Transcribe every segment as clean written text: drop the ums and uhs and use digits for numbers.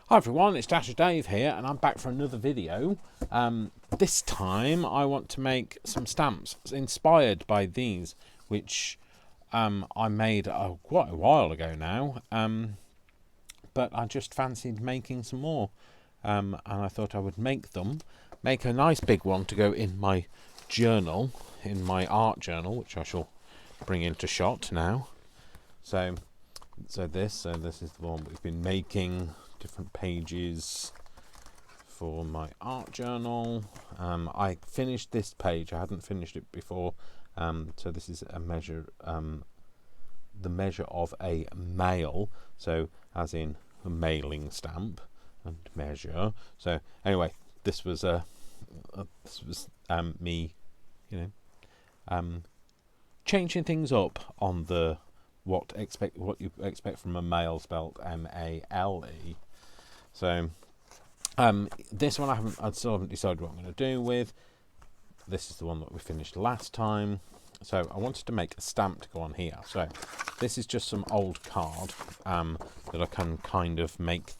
Hi everyone, it's Dasher Dave here and I'm back for another video. This time I want to make some stamps inspired by these, which I made quite a while ago now, but I just fancied making some more, and I thought I would make a nice big one to go in my journal, in my art journal, which I shall bring into shot now. So this is the one we've been making. Different pages for my art journal. I finished this page. I hadn't finished it before, so this is a measure, the measure of a mail, so as in a mailing stamp and measure. So anyway, this was me, changing things up on the what you expect from a mail, spelt M-A-L-E. So this one I still haven't decided what I'm going to do with. This is the one that we finished last time. So I wanted to make a stamp to go on here. So this is just some old card that I can kind of make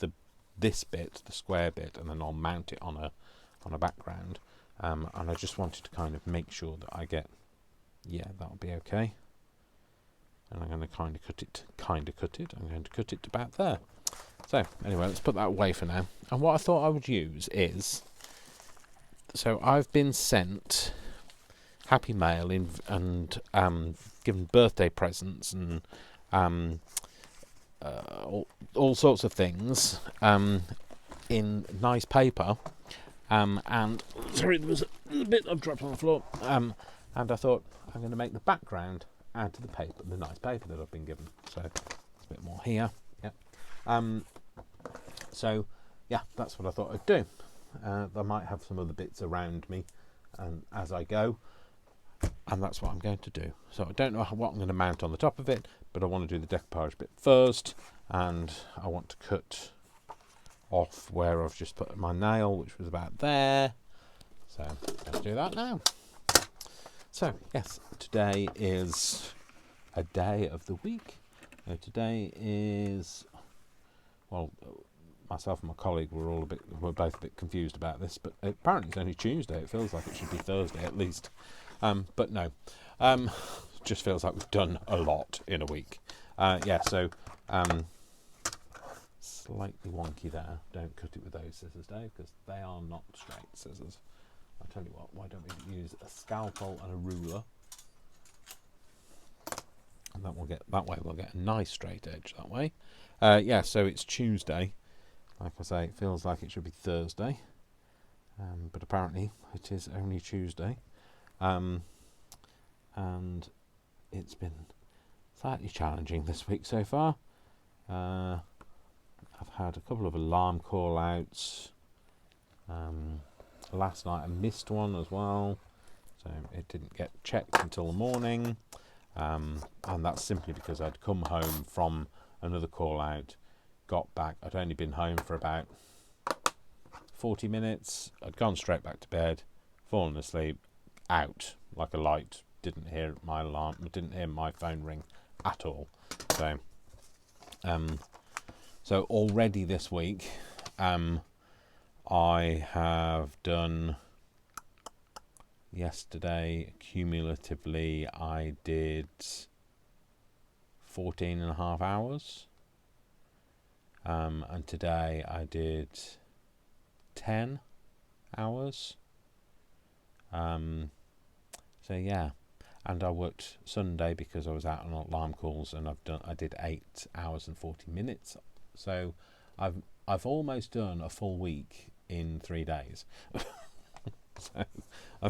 this bit, the square bit, and then I'll mount it on a background. And I just wanted to kind of make sure that I get, that'll be okay. And I'm going to kind of cut it. I'm going to cut it about there. So anyway, let's put that away for now. And what I thought I would use is, so I've been sent happy mail and given birthday presents and all sorts of things in nice paper. And sorry, there was a bit of dropped on the floor. And I thought I'm going to make the background add to the paper, the nice paper that I've been given. So there's a bit more here. So that's what I thought I'd do. I might have some other bits around me as I go, and that's what I'm going to do. So I don't know what I'm going to mount on the top of it, but I want to do the decoupage bit first, and I want to cut off where I've just put my nail, which was about there. So let's do that now. So yes, today is a day of the week. Today is, well, myself and my colleague we're both a bit confused about this, but apparently it's only Tuesday. It feels like it should be Thursday at least, but no, just feels like we've done a lot in a week. So slightly wonky there. Don't cut it with those scissors, Dave, because they are not straight scissors. I'll tell you what, why don't we use a scalpel and a ruler, and that way we'll get a nice straight edge that way. So it's Tuesday. Like I say, it feels like it should be Thursday, but apparently it is only Tuesday, and it's been slightly challenging this week so far. I've had a couple of alarm call outs. Last night I missed one as well, so it didn't get checked until the morning, and that's simply because I'd come home from another call out, got back, I'd only been home for about 40 minutes, I'd gone straight back to bed, fallen asleep, out like a light, didn't hear my alarm, didn't hear my phone ring at all. So already this week, I have done, yesterday cumulatively I did 14 and a half hours, and today I did 10 hours. And I worked Sunday because I was out on alarm calls, and I did 8 hours and 40 minutes. So I've almost done a full week in 3 days. So I'm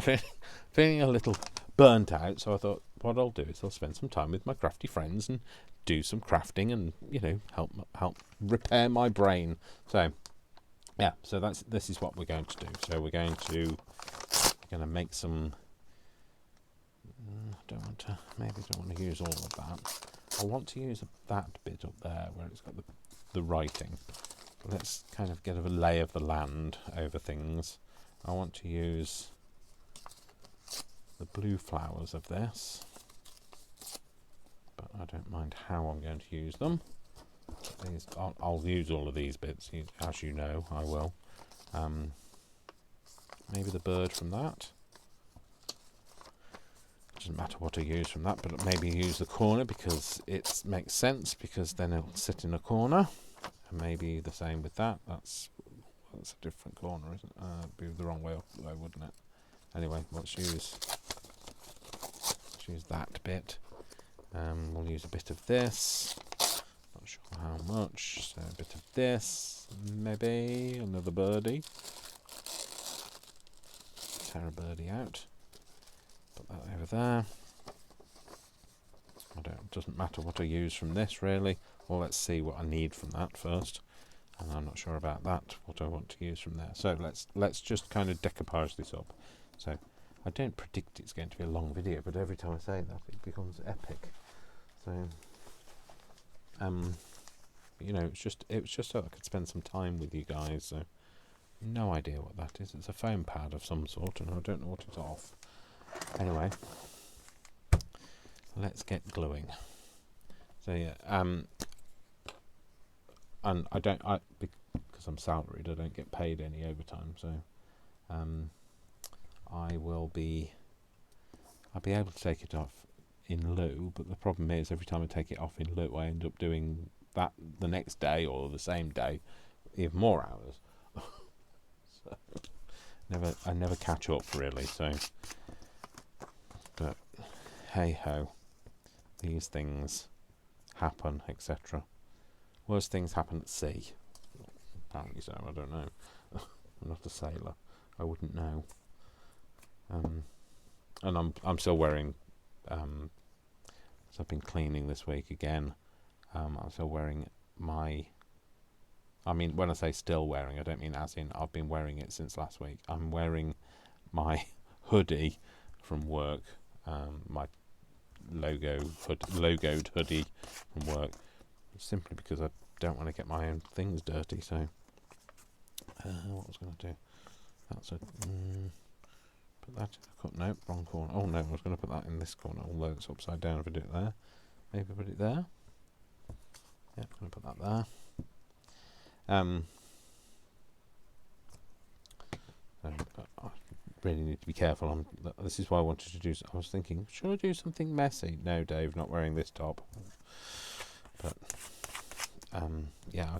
feeling a little burnt out, so I thought what I'll do is I'll spend some time with my crafty friends and do some crafting and help repair my brain. So this is what we're going to do. So we're going to make some, don't want to use all of that. I want to use that bit up there where it's got the writing. Let's kind of get a lay of the land over things. I want to use the blue flowers of this, but I don't mind how I'm going to use them. I'll use all of these bits, as you know I will. Maybe the bird from that. Doesn't matter what I use from that, but maybe use the corner because it makes sense, because then it'll sit in a corner. And maybe the same with that. That's a different corner, isn't it? It'd be the wrong way up, though, wouldn't it? Anyway, let's use that bit. We'll use a bit of this. Not sure how much. So a bit of this, maybe another birdie. Tear a birdie out. Put that over there. It doesn't matter what I use from this really. Well, let's see what I need from that first. And I'm not sure about that, what I want to use from there. So let's just kind of decoupage this up. So I don't predict it's going to be a long video, but every time I say that, it becomes epic. So, you know, it was just so I could spend some time with you guys. So, no idea what that is. It's a foam pad of some sort, and I don't know what it's of. Anyway, let's get gluing. So yeah, and because I'm salaried, I don't get paid any overtime. So, I'll be able to take it off in lieu, but the problem is every time I take it off in lieu, I end up doing that the next day or the same day, even more hours. So I never catch up really. So, but hey ho, these things happen, etc. Worst things happen at sea. Apparently so. I don't know. I'm not a sailor. I wouldn't know. And I'm still wearing. So I've been cleaning this week again. I'm still wearing my. I mean, when I say still wearing, I don't mean as in I've been wearing it since last week. I'm wearing my hoodie from work, my logoed hoodie from work, simply because I don't want to get my own things dirty. So, what was I going to do? That's put that in the corner. No, wrong corner. Oh no, I was going to put that in this corner, although it's upside down if I do it there. Maybe put it there. Yeah, I'm going to put that there. I really need to be careful. This is why I wanted to do. I was thinking, should I do something messy? No, Dave, not wearing this top. But yeah, I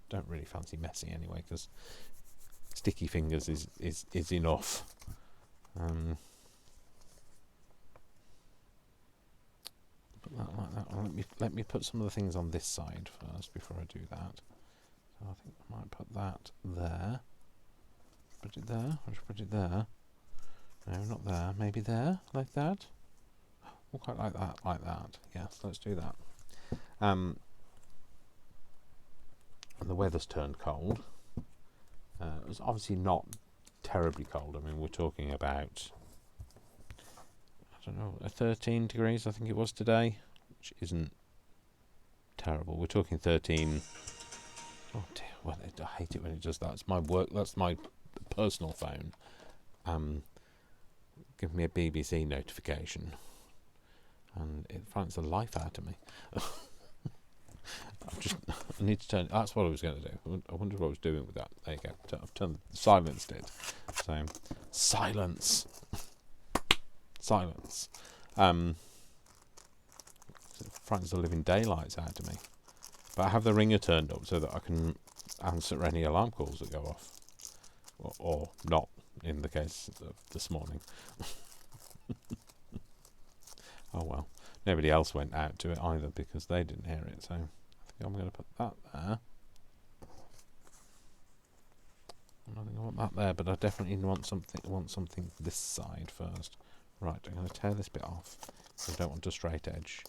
don't really fancy messy anyway, because sticky fingers is enough. Put that like that. Let me put some of the things on this side first before I do that. So I think I might put that there. Put it there. I should put it there. No, not there. Maybe there, like that. We'll quite like that. Yes, let's do that. And the weather's turned cold. It's obviously not terribly cold. I mean, we're talking about, I don't know, 13 degrees, I think it was today, which isn't terrible. We're talking 13. Oh dear, well, I hate it when it does that. It's my work, that's my personal phone. Give me a BBC notification. And it finds the life out of me. I need to turn. That's what I was going to do. I wonder what I was doing with that. There you go. I've silenced it. So, silence. Silence. It frightens the living daylights out of me. But I have the ringer turned up so that I can answer any alarm calls that go off. Or not, in the case of this morning. Oh well. Nobody else went out to it either because they didn't hear it, so I think I'm going to put that there. I don't think I want that there, but I definitely want something this side first. Right, I'm going to tear this bit off. I don't want a straight edge.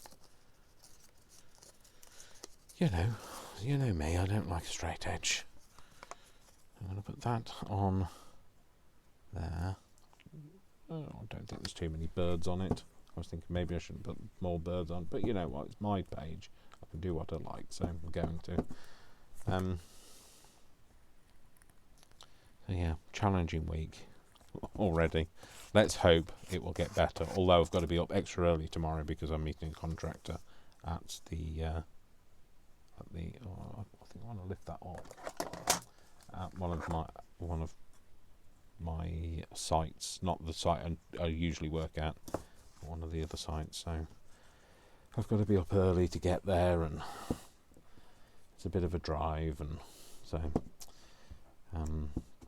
You know me, I don't like a straight edge. I'm going to put that on there. Oh, I don't think there's too many birds on it. I was thinking maybe I shouldn't put more birds on, but you know what, it's my page. I can do what I like, so I'm going to. So yeah, challenging week already. Let's hope it will get better, although I've got to be up extra early tomorrow because I'm meeting a contractor at the at the. Oh, I think I want to lift that up. At one of my sites, not the site I usually work at, but one of the other sites. So I've got to be up early to get there, and it's a bit of a drive, and so.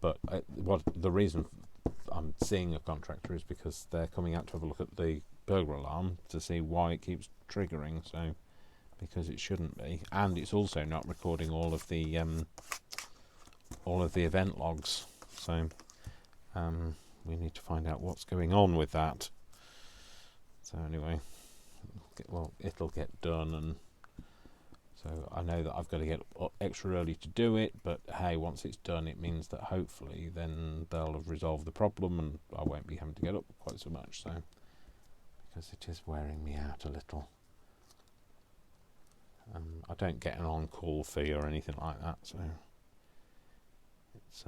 But what the reason I'm seeing a contractor is because they're coming out to have a look at the burglar alarm to see why it keeps triggering. So because it shouldn't be, and it's also not recording all of the event logs. So we need to find out what's going on with that. So anyway, it'll get done, and so I know that I've got to get up extra early to do it, but hey, once it's done, it means that hopefully then they'll have resolved the problem and I won't be having to get up quite so much, so because it is wearing me out a little. I don't get an on-call fee or anything like that, so it's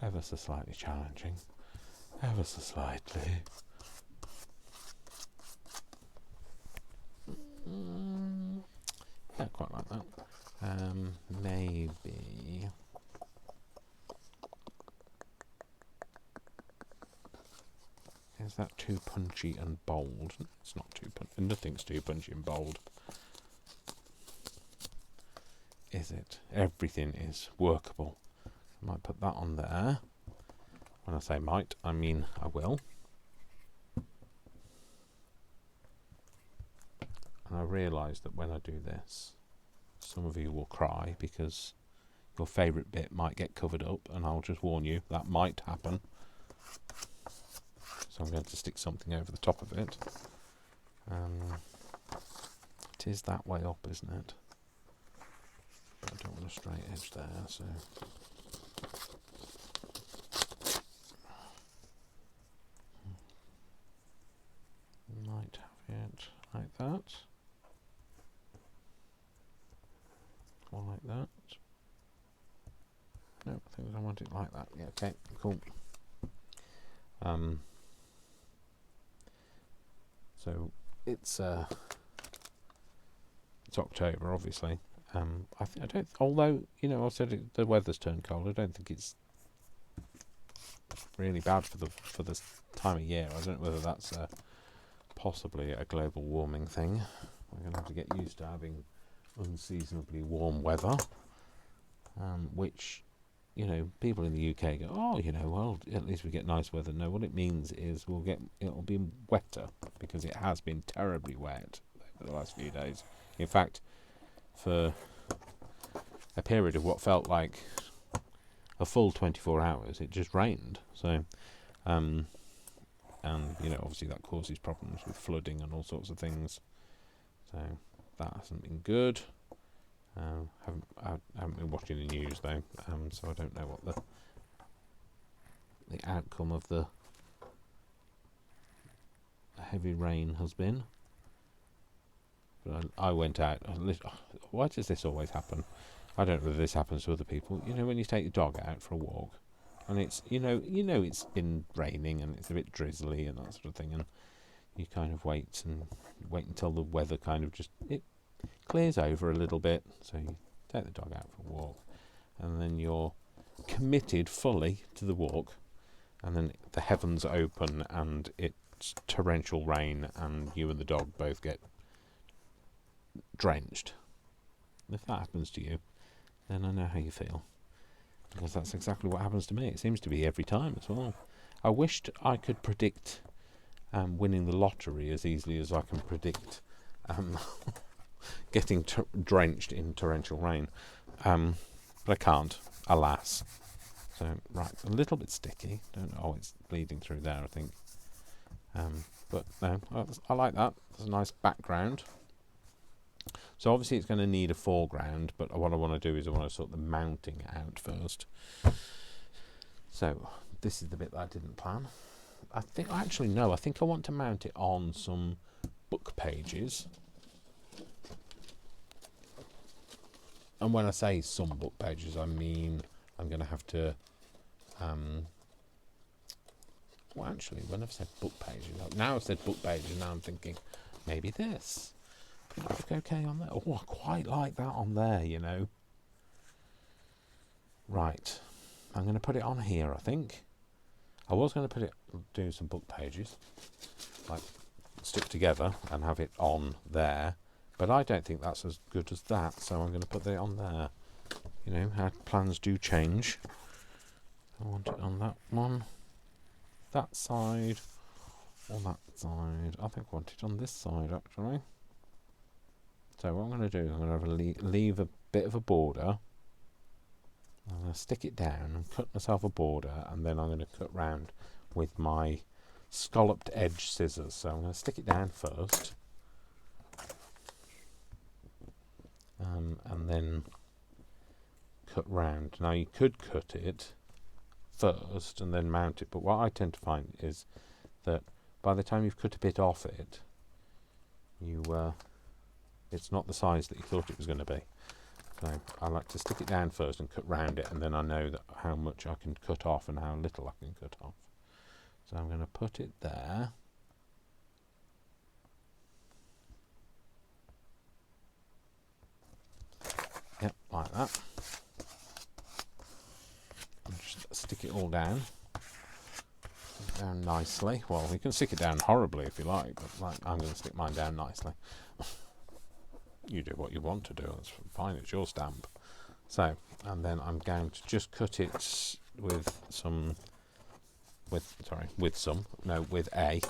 ever so slightly challenging. Ever so slightly. Yeah, quite like that. Maybe. Is that too punchy and bold? It's not too punchy. Nothing's too punchy and bold. Is it? Everything is workable. I might put that on there. When I say might, I mean I will. And I realise that when I do this, some of you will cry because your favourite bit might get covered up, and I'll just warn you, that might happen. So I'm going to stick something over the top of it. It is that way up, isn't it? I don't want a straight edge there, so... Might have it like that. Or like that. No, I think I want it like that. Yeah, okay, cool. So it's October, obviously. I don't. Although I said the weather's turned cold, I don't think it's really bad for this time of year. I don't know whether that's possibly a global warming thing. We're going to have to get used to having unseasonably warm weather, which people in the UK go, oh, well, at least we get nice weather. No, what it means is it'll be wetter, because it has been terribly wet over the last few days. In fact, for a period of what felt like a full 24 hours, it just rained. So, and obviously that causes problems with flooding and all sorts of things. So that hasn't been good. I haven't been watching the news though, so I don't know what the outcome of the heavy rain has been. But I went out. Why does this always happen? I don't know whether this happens to other people. When you take your dog out for a walk, and it's it's been raining and it's a bit drizzly and that sort of thing, and you kind of wait until the weather kind of it clears over a little bit, so you take the dog out for a walk, and then you're committed fully to the walk, and then the heavens open and it's torrential rain and you and the dog both get drenched. If that happens to you, then I know how you feel, because that's exactly what happens to me. It seems to be every time as well. I wished I could predict winning the lottery as easily as I can predict getting drenched in torrential rain, but I can't, alas. So right, a little bit sticky. Don't know. Oh, it's bleeding through there, I think. But no, I like that. It's a nice background. So obviously it's going to need a foreground, but what I want to do is I want to sort the mounting out first. So this is the bit that I didn't plan. I think I want to mount it on some book pages. And when I say some book pages, I mean I'm going to have to... when I've said book pages... Now I've said book pages, now I'm thinking maybe this. Look okay on there. Oh, I quite like that on there, you know. Right, I'm going to put it on here, I think. I was going to do some book pages, like stick together and have it on there, but I don't think that's as good as that, so I'm going to put it on there. You know, our plans do change. I want it on that one, that side, or that side. I think I want it on this side, actually. So what I'm going to do is I'm going to leave a bit of a border. I'm going to stick it down and cut myself a border, and then I'm going to cut round with my scalloped edge scissors. So I'm going to stick it down first, and then cut round. Now you could cut it first and then mount it, but what I tend to find is that by the time you've cut a bit off it, it's not the size that you thought it was going to be. So I like to stick it down first and cut round it, and then I know that how much I can cut off and how little I can cut off. So I'm going to put it there. Yep, like that. And just stick it all down. Stick it down nicely. Well, you can stick it down horribly if you like, but like I'm going to stick mine down nicely. You do what you want to do, that's fine, it's your stamp. So, and then I'm going to just cut it with A.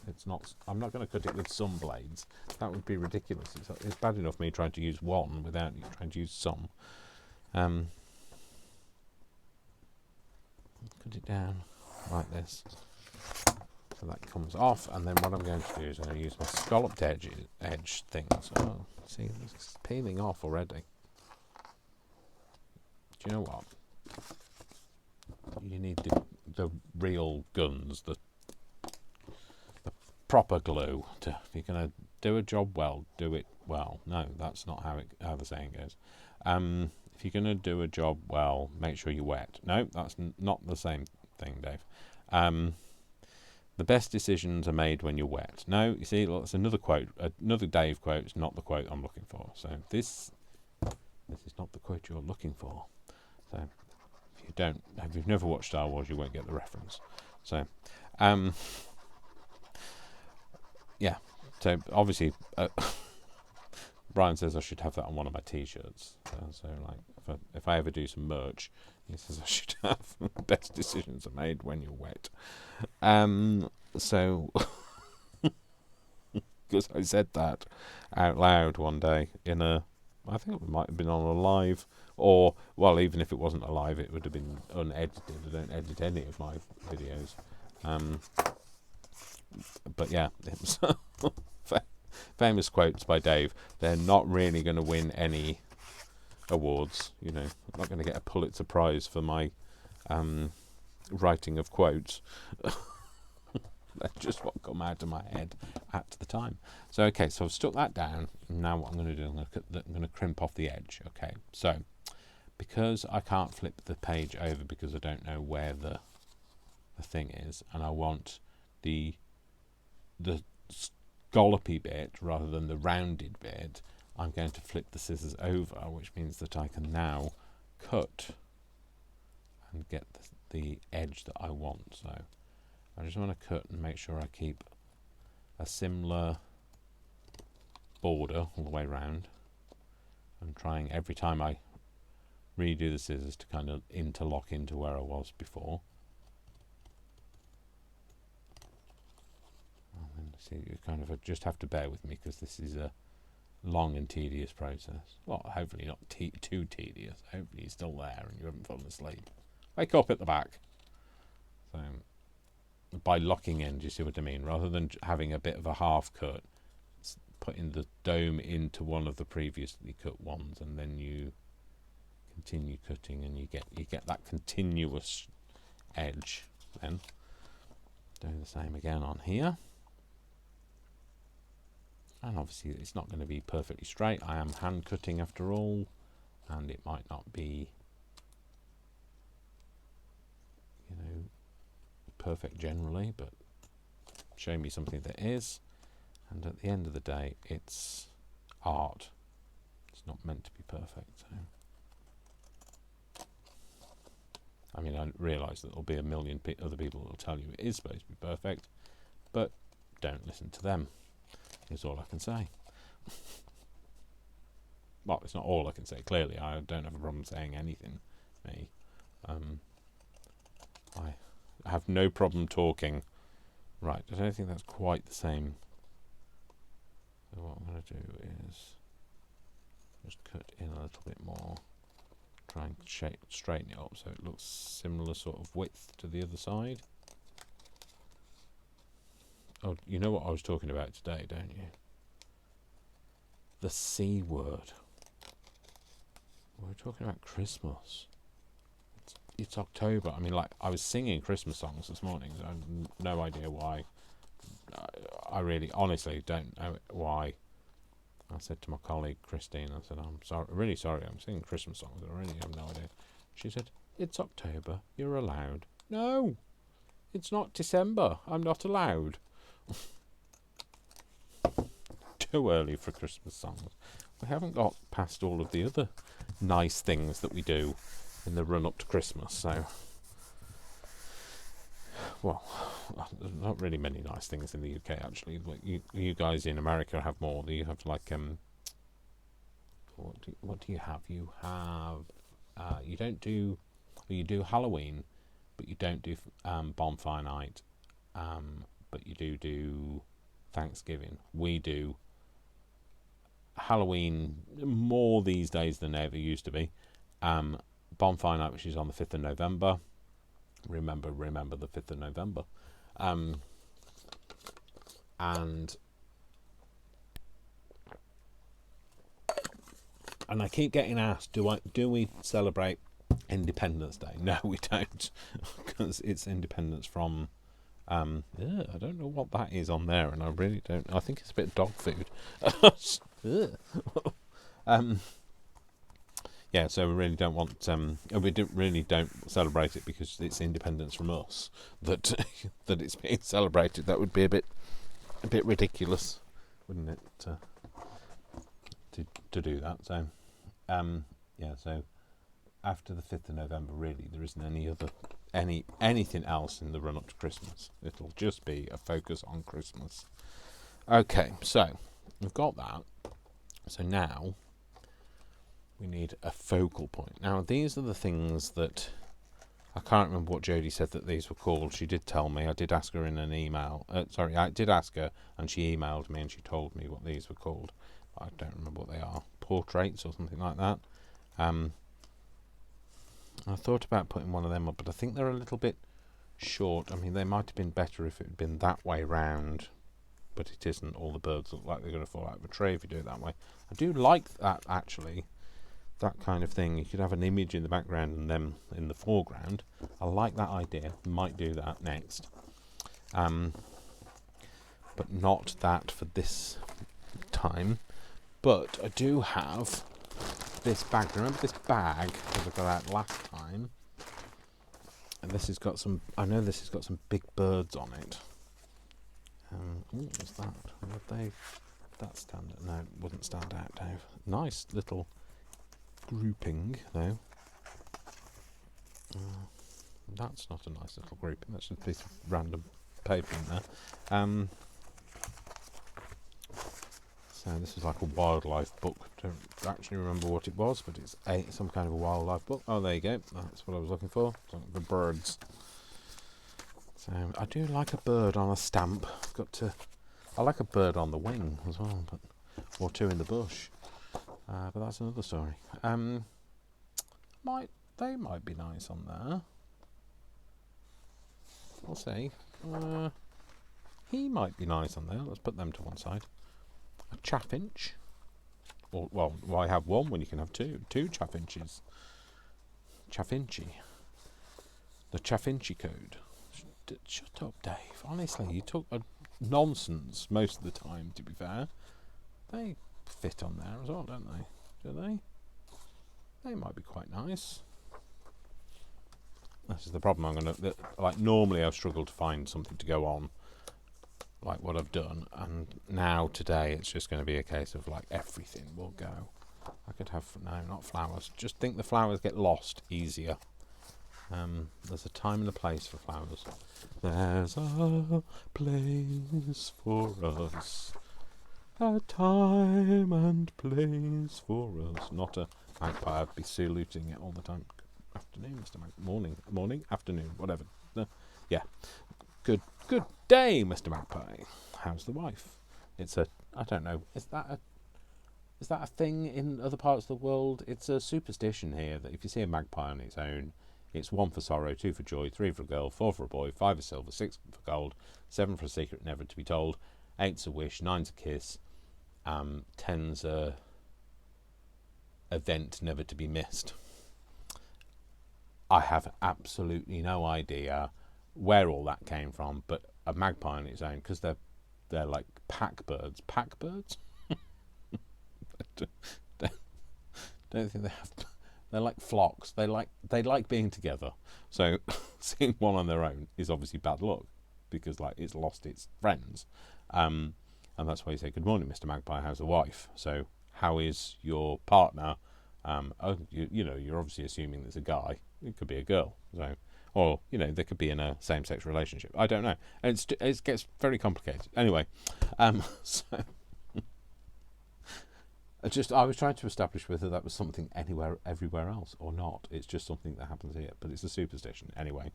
It's not, I'm not going to cut it with some blades. That would be ridiculous. It's bad enough me trying to use one without you trying to use some. Cut it down like this. So that comes off, and then what I'm going to do is I'm going to use my scalloped edge things. Oh, see, it's peeling off already. Do you know what? You need the real guns, the proper glue. If you're going to do a job well, do it well. No, that's not how the saying goes. If you're going to do a job well, make sure you're wet. No, that's not the same thing, Dave. The best decisions are made when you're wet. No, you see, that's another quote, another Dave quote. It's not the quote I'm looking for. So this is not the quote you're looking for. So if you've never watched Star Wars, you won't get the reference. So, yeah. So obviously, Brian says I should have that on one of my T-shirts. So like, if I ever do some merch, he says I should have best decisions are made when you're wet. So, because I said that out loud one day I think it might have been on a live, or, well, even if it wasn't a live, it would have been unedited. I don't edit any of my videos. But yeah, it was famous quotes by Dave. They're not really going to win any awards, you know. I'm not going to get a Pulitzer Prize for my writing of quotes. That's just what come out of my head at the time. So okay, so I've stuck that down. Now what I'm going to do, I'm going to crimp off the edge. Okay, so because I can't flip the page over because I don't know where the thing is, and I want the scallopy bit rather than the rounded bit, I'm going to flip the scissors over, which means that I can now cut and get the edge that I want. So I just want to cut and make sure I keep a similar border all the way around. I'm trying every time I redo the scissors to kind of interlock into where I was before. And see, you kind of just have to bear with me because this is a long and tedious process. Well, hopefully not too tedious. Hopefully you're still there and you haven't fallen asleep. Wake up at the back. So by locking in, do you see what I mean? Rather than having a bit of a half cut, putting the dome into one of the previously cut ones, and then you continue cutting, and you get that continuous edge. Then doing the same again on here, and obviously it's not going to be perfectly straight. I am hand cutting after all, and it might not be, you know, perfect generally, but show me something that is. And at the end of the day, it's art. It's not meant to be perfect. So. I mean, I realise that there'll be a million other people that will tell you it is supposed to be perfect, but don't listen to them, is all I can say. Well, it's not all I can say, clearly. I don't have a problem saying anything, me. I have no problem talking. Right, I don't think that's quite the same. So what I'm going to do is just cut in a little bit more. Try and straighten it up so it looks similar sort of width to the other side. Oh, you know what I was talking about today, don't you? The C word. We're talking about Christmas. It's October. I mean, like, I was singing Christmas songs this morning, so I have no idea why. I really, honestly, don't know why. I said to my colleague Christine, I said, I'm sorry, really sorry, I'm singing Christmas songs. I really have no idea. She said, it's October. You're allowed. No, it's not December. I'm not allowed. Too early for Christmas songs. We haven't got past all of the other nice things that we do in the run up to Christmas, so well, there's not really many nice things in the UK actually. You guys in America have more. You have like what do you have? You have you do Halloween, but you don't do bonfire night, but you do Thanksgiving. We do Halloween more these days than ever used to be. Bonfire night, which is on the 5th of November. Remember the 5th of November. And I keep getting asked, do we celebrate Independence Day? No, we don't, because it's independence from I don't know what that is on there, and I really don't. I think it's a bit of dog food. Yeah, so we really don't want. We don't celebrate it because it's independence from us. That it's being celebrated. That would be a bit ridiculous, wouldn't it? To do that. So, yeah. So after the 5th of November, really, there isn't anything else in the run up to Christmas. It'll just be a focus on Christmas. Okay, so we've got that. So now we need a focal point. Now, these are the things that I can't remember what Jodie said that these were called. She did tell me. I did ask her in an email. I did ask her, and she emailed me, and she told me what these were called. I don't remember what they are. Portraits or something like that. I thought about putting one of them up, but I think they're a little bit short. I mean, they might have been better if it had been that way round, but it isn't. All the birds look like they're going to fall out of a tree if you do it that way. I do like that, actually. That kind of thing. You could have an image in the background and them in the foreground. I like that idea. Might do that next. But not that for this time. But I do have this bag. Remember this bag that I got out last time? And this has got some. I know this has got some big birds on it. What's that? Would that stand? No, it wouldn't stand out, Dave. Nice little grouping, though. That's not a nice little grouping. That's just a piece of random paper in there. So this is like a wildlife book. Don't actually remember what it was, but it's some kind of a wildlife book. Oh, there you go. That's what I was looking for. The birds. So I do like a bird on a stamp. I like a bird on the wing as well, or two in the bush. But that's another story. They might be nice on there. We'll see. He might be nice on there. Let's put them to one side. A chaffinch. Well, why have one when you can have two? Two chaffinches. Chaffinchy. The Chaffinchy code. Shut up, Dave. Honestly, you talk nonsense most of the time, to be fair. They fit on there as well, don't they? Do they? They might be quite nice. This is the problem. Normally I struggle to find something to go on like what I've done, and now today it's just going to be a case of like everything will go. I could have, no, not flowers. Just think the flowers get lost easier. There's a time and a place for flowers. There's a place for us, a time and place for us. Not a magpie. I'd be saluting it all the time. Good afternoon, Mr. Magpie. Morning, afternoon, whatever. Yeah. Good day, Mr. Magpie. How's the wife? It's a, I don't know. Is that a thing in other parts of the world? It's a superstition here that if you see a magpie on its own, it's 1 for sorrow, 2 for joy, 3 for a girl, 4 for a boy, 5 for silver, 6 for gold, 7 for a secret never to be told, 8's a wish, 9's a kiss, 10's a event never to be missed. I have absolutely no idea where all that came from, but a magpie on its own, because they're like pack birds. Pack birds? don't think they have. They're like flocks. They like being together. So seeing one on their own is obviously bad luck, because like it's lost its friends, and that's why you say good morning, Mr. Magpie. How's the wife? So how is your partner? You're obviously assuming there's a guy. It could be a girl. So, or they could be in a same-sex relationship. I don't know. And it gets very complicated. Anyway, so. I was trying to establish whether that was something everywhere else or not. It's just something that happens here, but it's a superstition anyway.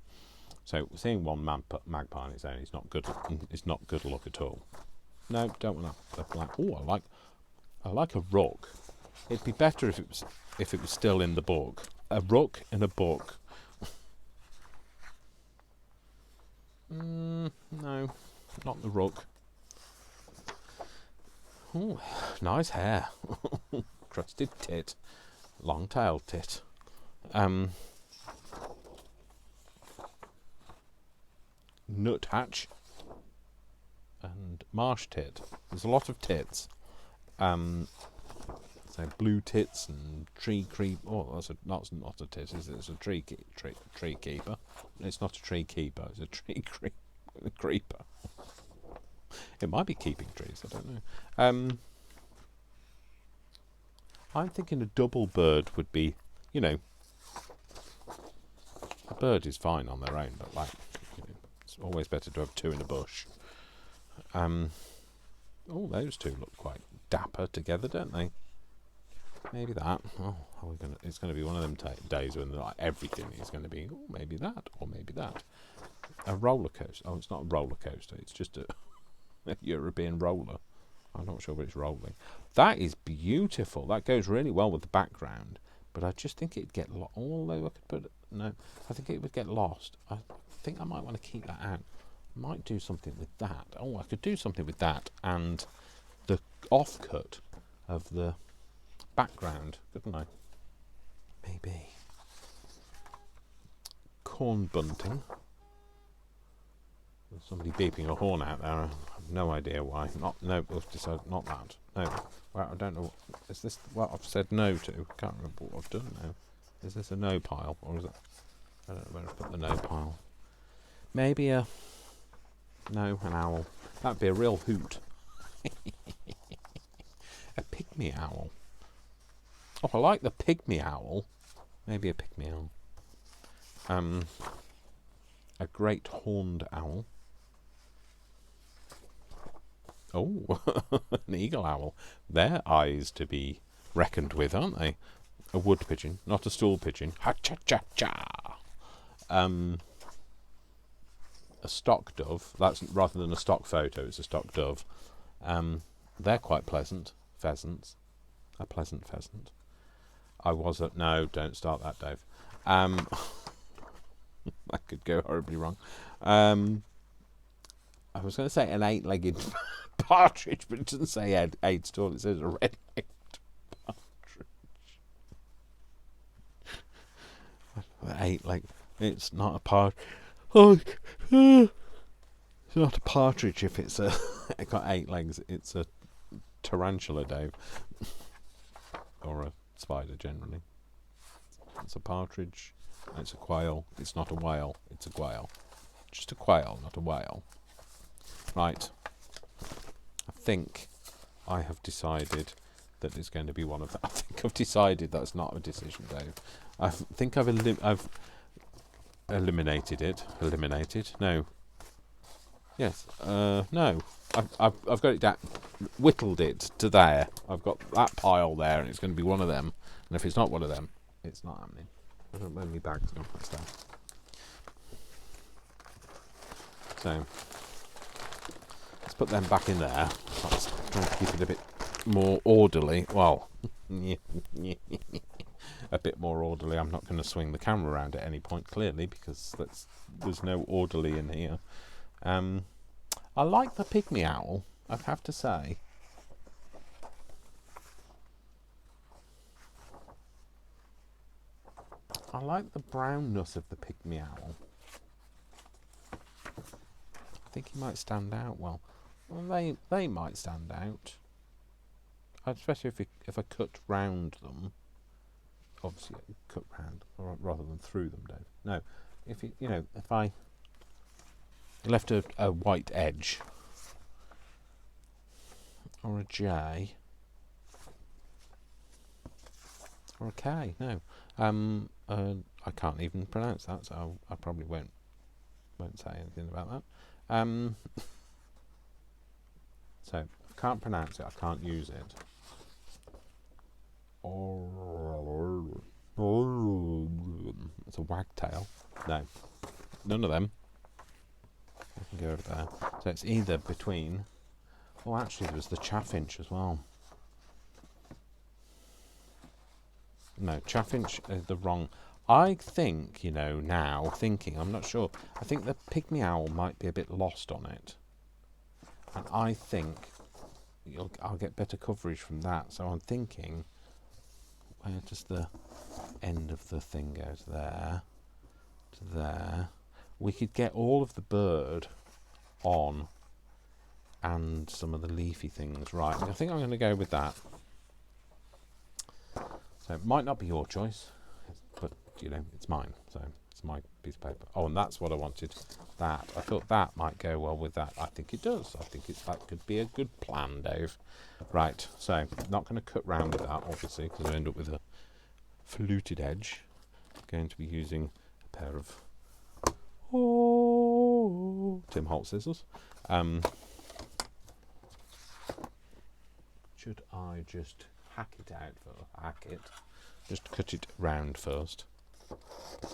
So seeing one magpie on its own is not good. It's not good luck at all. No, don't want that. Like, oh, I like a rook. It'd be better if it was still in the book. A rook in a book. No, not the rook. Oh, nice hair. Crusted tit. Long-tailed tit. Nuthatch. And marsh tit. There's a lot of tits. So blue tits and tree creep. Oh, that's not a tit, is it? It's a tree keeper. It's not a tree keeper. It's a tree creeper. It might be keeping trees. I don't know. I'm thinking a double bird would be, a bird is fine on their own, but it's always better to have two in a bush. Those two look quite dapper together, don't they? Maybe that. It's going to be one of them days when everything is going to be. Oh, maybe that, or maybe that. A roller coaster. Oh, it's not a roller coaster. It's just a European roller. I'm not sure, but it's rolling. That is beautiful. That goes really well with the background. But I just think it'd get lost. Although I could put I think it would get lost. I think I might want to keep that out. Might do something with that. Oh, I could do something with that and the offcut of the background, couldn't I? Maybe. Corn bunting. There's somebody beeping a horn out there. I have no idea why. We've decided not that. No. Well, I don't know. Is this what I've said no to? I can't remember what I've done now. Is this a no pile? Or is it? I don't know where I've put the no pile. Maybe an owl. That'd be a real hoot. A pygmy owl. Oh, I like the pygmy owl. Maybe a pygmy owl. A great horned owl. Oh, an eagle owl. Their eyes to be reckoned with, aren't they? A wood pigeon, not a stool pigeon. Ha-cha-cha-cha. A stock dove. That's rather than a stock photo, it's a stock dove. They're quite pleasant. Pheasants. A pleasant pheasant. No, don't start that, Dave. That could go horribly wrong. I was going to say an 8-legged partridge, but it doesn't say 8 at all. It says a red-legged partridge. 8-legged. It's not a partridge. Oh, it's not a partridge if it's it got 8 legs. It's a tarantula, Dave, or a spider generally. It's a partridge. It's a quail. It's not a whale. It's a quail. Just a quail, not a whale. Right. think I have decided that it's going to be one of them. I think I've decided that's not a decision, Dave. I think I've eliminated it. Eliminated? No. Yes. No. I've got it down. Whittled it to there. I've got that pile there, and it's going to be one of them. And if it's not one of them, it's not happening. I don't know my bag's going to put down. So let's put them back in there. Let's try and keep it a bit more orderly. Well, a bit more orderly. I'm not going to swing the camera around at any point, clearly, because there's no orderly in here. I like the pygmy owl, I have to say. I like the brownness of the pygmy owl. I think he might stand out well. Well, they might stand out, especially if I cut round them. Obviously, cut round rather than through them, Dave. No, if I left a white edge or a J or a K. No, I can't even pronounce that, so I probably won't say anything about that. So if I can't pronounce it, I can't use it. It's a wagtail. No, none of them. I can go over there. So it's either between. Oh, actually, there was the chaffinch as well. No, chaffinch is the wrong. I think, now thinking, I'm not sure. I think the pygmy owl might be a bit lost on it, and I think I'll get better coverage from that. So I'm thinking, where does the end of the thing go? To there, to there. We could get all of the bird on and some of the leafy things right. I think I'm going to go with that. So it might not be your choice, but it's mine. So it's my piece of paper. Oh, and that's what I wanted. That I thought that might go well with that. I think it does. I think that could be a good plan, Dave. Right. So I'm not going to cut round with that, obviously, because I end up with a fluted edge. I'm going to be using a pair of Tim Holt scissors. Should I just hack it out just cut it round first,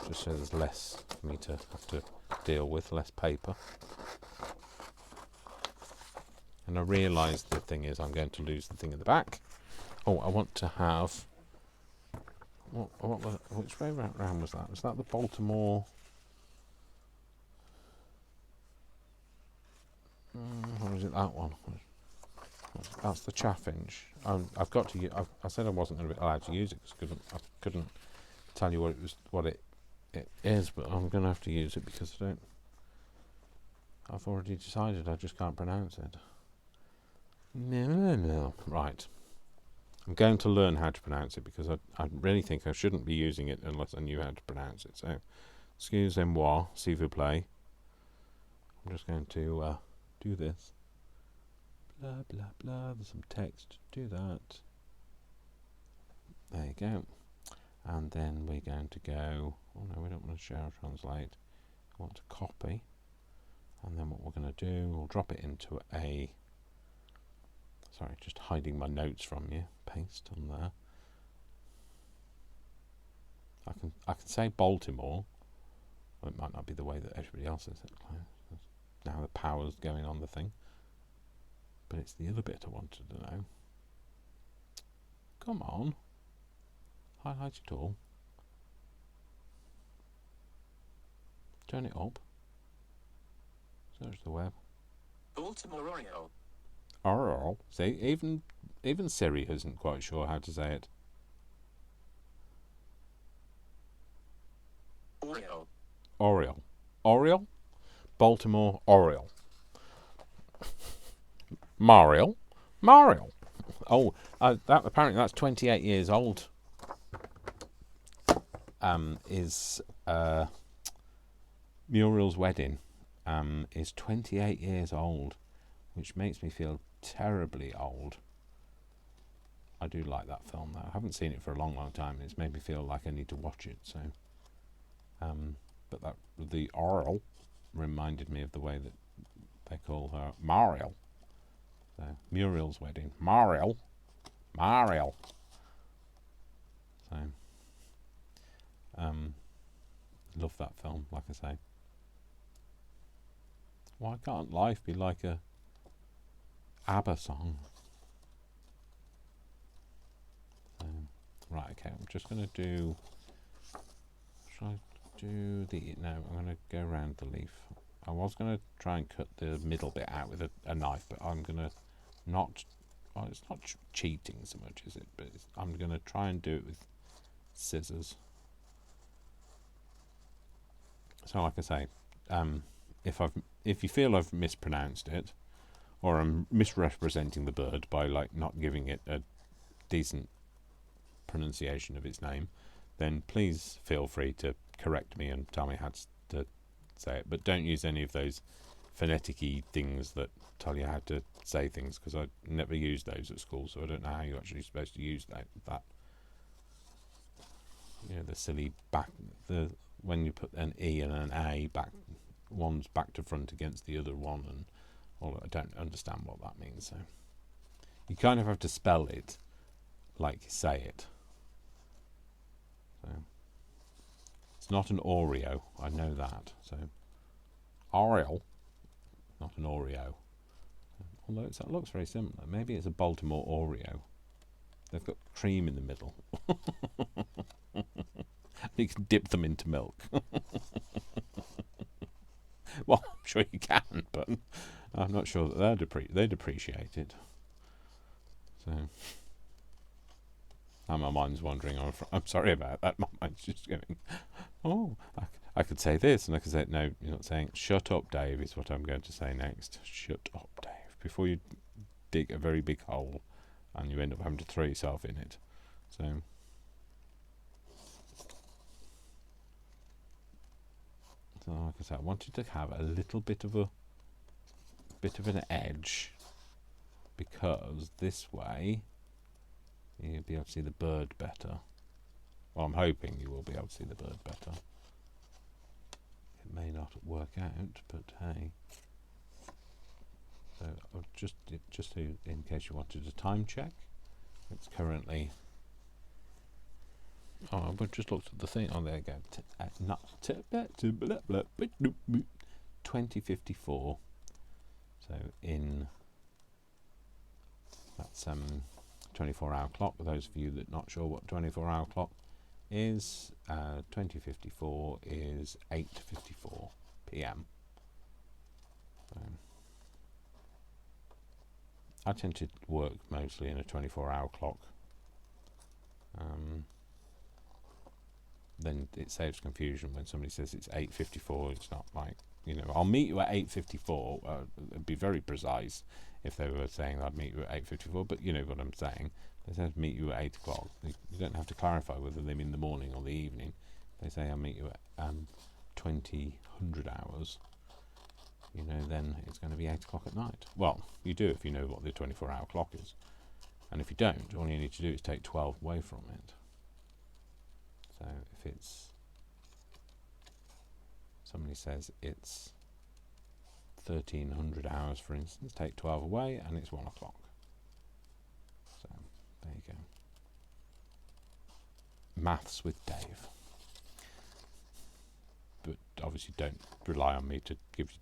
just so there's less for me to have to deal with, less paper. And I realise the thing is I'm going to lose the thing in the back. Oh, I want to have which way round was that? Was that the Baltimore? Or is it that one? That's the chaffinch. I've got to. I said I wasn't going to be allowed to use it because I couldn't tell you what it is, but I'm going to have to use it because I've already decided I just can't pronounce it. No. Right. I'm going to learn how to pronounce it because I really think I shouldn't be using it unless I knew how to pronounce it. So, excusez-moi, s'il vous plaît. I'm just going to do this. Blah, blah, blah. There's some text. Do that. There you go. And then we're going to go. Oh no, we don't want to share or translate. We want to copy. And then what we're going to do, we'll drop it into a. Sorry, just hiding my notes from you. Paste on there. I can say Baltimore. Well, it might not be the way that everybody else says it. Now the power's going on the thing. But it's the other bit I wanted to know. Come on. Highlight it all. Turn it up. Search the web. Baltimore Oriole. Oriole. See, even Siri isn't quite sure how to say it. Oriole. Oriole. Oriole? Baltimore Oriole. Mariel. Oh, apparently that's 28 years old. Is Muriel's wedding is 28 years old, which makes me feel terribly old. I do like that film though. I haven't seen it for a long, long time. It's made me feel like I need to watch it. So, but that the Oriole reminded me of the way that they call her Mariel. So Muriel's wedding, Mariel. So, love that film. Like I say, why can't life be like a ABBA song? Right, okay, I'm just going to do... Should I do the... No, I'm going to go around the leaf. I was going to try and cut the middle bit out with a knife, but I'm going to not... Well, it's not cheating so much, is it? But I'm going to try and do it with scissors. So, like I say, if you feel I've mispronounced it, or I'm misrepresenting the bird by like not giving it a decent pronunciation of its name, then please feel free to correct me and tell me how to say it. But don't use any of those phonetic-y things that tell you how to say things, because I never used those at school, so I don't know how you're actually supposed to use that. You know, the silly when you put an E and an A back, one's back to front against the other one, and all, I don't understand what that means. So you kind of have to spell it like you say it. So it's not an Oreo, I know that. So Oriole, not an Oreo. Although it looks very similar. Maybe it's a Baltimore Oreo. They've got cream in the middle. You can dip them into milk. Well, I'm sure you can, but I'm not sure that they'd appreciate it. So, and my mind's wandering. I'm sorry about that. My mind's just going, oh, I could say this, and I could say, no, you're not saying. Shut up, Dave, is what I'm going to say next. Shut up, Dave. Before you dig a very big hole and you end up having to throw yourself in it. So, like I said, I wanted to have a little bit of an edge, because this way you'll be able to see the bird better. Well, I'm hoping you will be able to see the bird better. It may not work out, but hey. So I'll just in case you wanted a time check, it's currently... Oh, I've just looked at the thing. Oh, there you go. 2054. So that's 24-hour clock. For those of you that are not sure what 24-hour clock is, 2054 is 8:54 p.m. So I tend to work mostly in a 24-hour clock. Then it saves confusion when somebody says it's 8:54. It's not like, I'll meet you at 8:54. It'd be very precise if they were saying I'd meet you at 8:54, but you know what I'm saying. They say meet you at 8 o'clock. You don't have to clarify whether they mean the morning or the evening. They say I'll meet you at 2000 hours. Then it's going to be 8 o'clock at night. Well, you do if you know what the 24-hour clock is. And if you don't, all you need to do is take 12 away from it. So if it's, somebody says it's 1300 hours, for instance, take 12 away and it's 1 o'clock. So there you go. Maths with Dave. But obviously don't rely on me to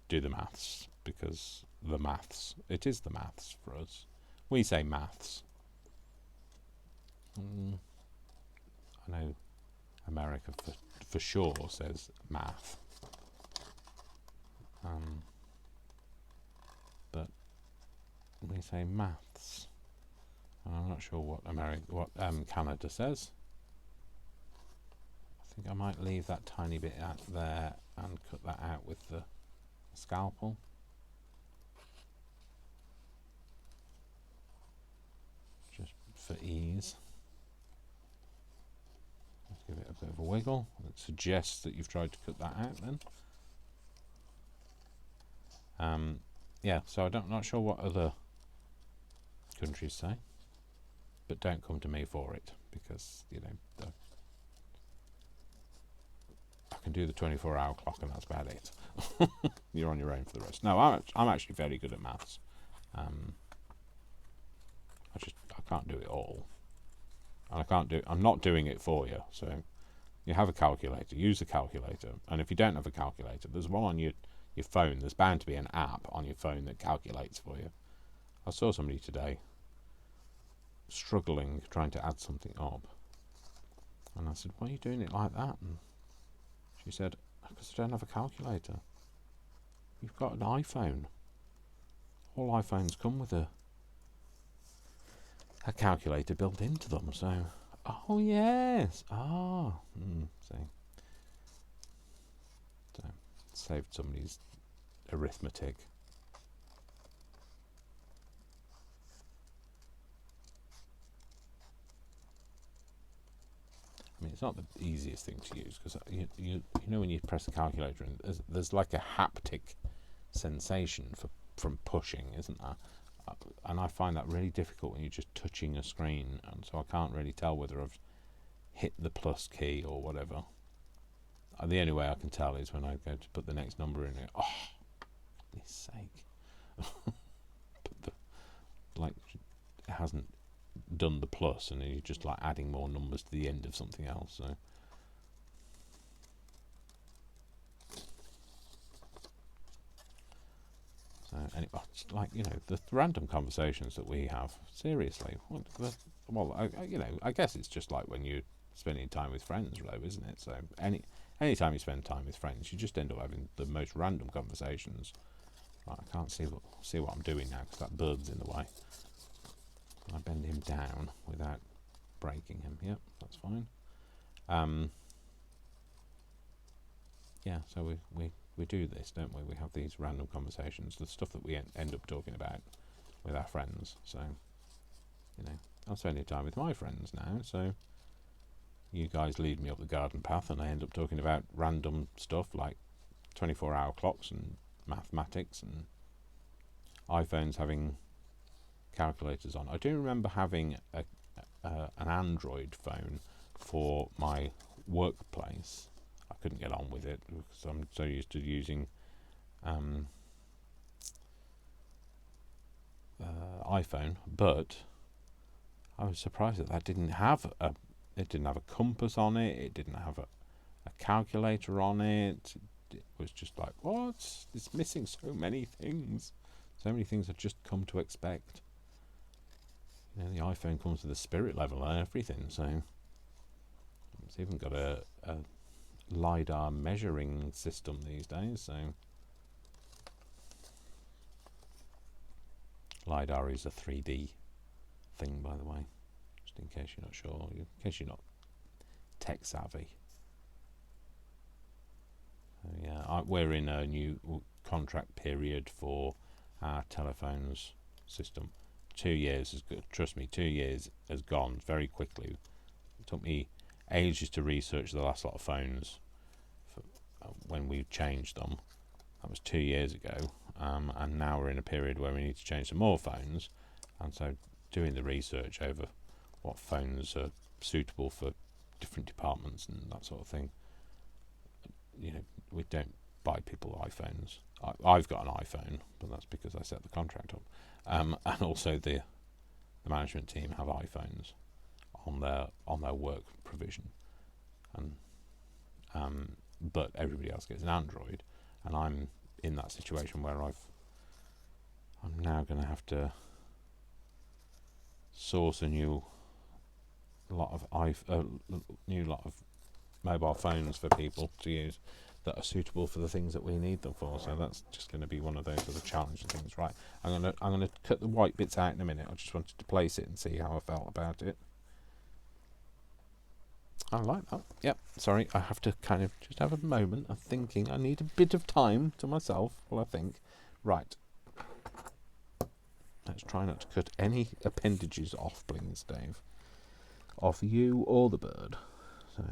do the maths, because it is the maths for us. We say maths. I know America for sure says math, but we say maths. I'm not sure what Canada says. I think I might leave that tiny bit out there and cut that out with the scalpel. Just for ease. Give it a bit of a wiggle. It suggests that you've tried to cut that out then. Yeah, so I'm not sure what other countries say. But don't come to me for it, because, you know, I can do the 24-hour clock and that's about it. You're on your own for the rest. No, I'm actually very good at maths. I can't do it all. And I'm not doing it for you. So you have a calculator, use the calculator. And if you don't have a calculator, there's one on your phone. There's bound to be an app on your phone that calculates for you. I saw somebody today struggling trying to add something up. And I said, why are you doing it like that? And she said, because I don't have a calculator. You've got an iPhone. All iPhones come with a calculator built into them. So, oh yes, see, so saved somebody's arithmetic. I mean, it's not the easiest thing to use, because you know when you press the calculator, and there's like a haptic sensation from pushing, isn't there? And I find that really difficult when you're just touching a screen, and so I can't really tell whether I've hit the plus key or whatever. The only way I can tell is when I go to put the next number in it. Oh, for goodness sake! It hasn't done the plus, and you're just like adding more numbers to the end of something else. So. Anyway, it's like, you know, the random conversations that we have. Seriously, I guess it's just like when you're spending time with friends, though, isn't it? So any time you spend time with friends, you just end up having the most random conversations. Right, I can't see what I'm doing now because that bird's in the way. I bend him down without breaking him. Yep, that's fine. Yeah, so we do this, don't we? We have these random conversations, the stuff that we end up talking about with our friends. So, you know, I'm spending time with my friends now, so you guys lead me up the garden path and I end up talking about random stuff like 24-hour clocks and mathematics and iPhones having calculators on. I do remember having an Android phone for my workplace. I couldn't get on with it because I'm so used to using iPhone, but I was surprised that didn't have a compass on it. It didn't have a calculator on it. It was just like, what? It's missing so many things. So many things I've just come to expect. You know, the iPhone comes with a spirit level and everything. So it's even got a LiDAR measuring system these days. So LiDAR is a 3D thing, by the way, just in case you're not sure, in case you're not tech savvy. So yeah, we're in a new contract period for our telephones system. 2 years is good. Trust me, 2 years has gone very quickly. It took me ages to research the last lot of phones for, when we changed them. That was 2 years ago, and now we're in a period where we need to change some more phones, and so doing the research over what phones are suitable for different departments and that sort of thing. You know, we don't buy people iPhones. I've got an iPhone, but that's because I set the contract up, and also the management team have iPhones on their work provision, and but everybody else gets an Android, and I'm in that situation where I'm now going to have to source a new lot of mobile phones for people to use that are suitable for the things that we need them for. So that's just going to be one of those sort of challenging things. Right, I'm gonna cut the white bits out in a minute. I just wanted to place it and see how I felt about it. I like that. Yep. Sorry, I have to kind of just have a moment of thinking. I need a bit of time to myself while I think. Right. Let's try not to cut any appendages off, please, Dave. Off you or the bird. So.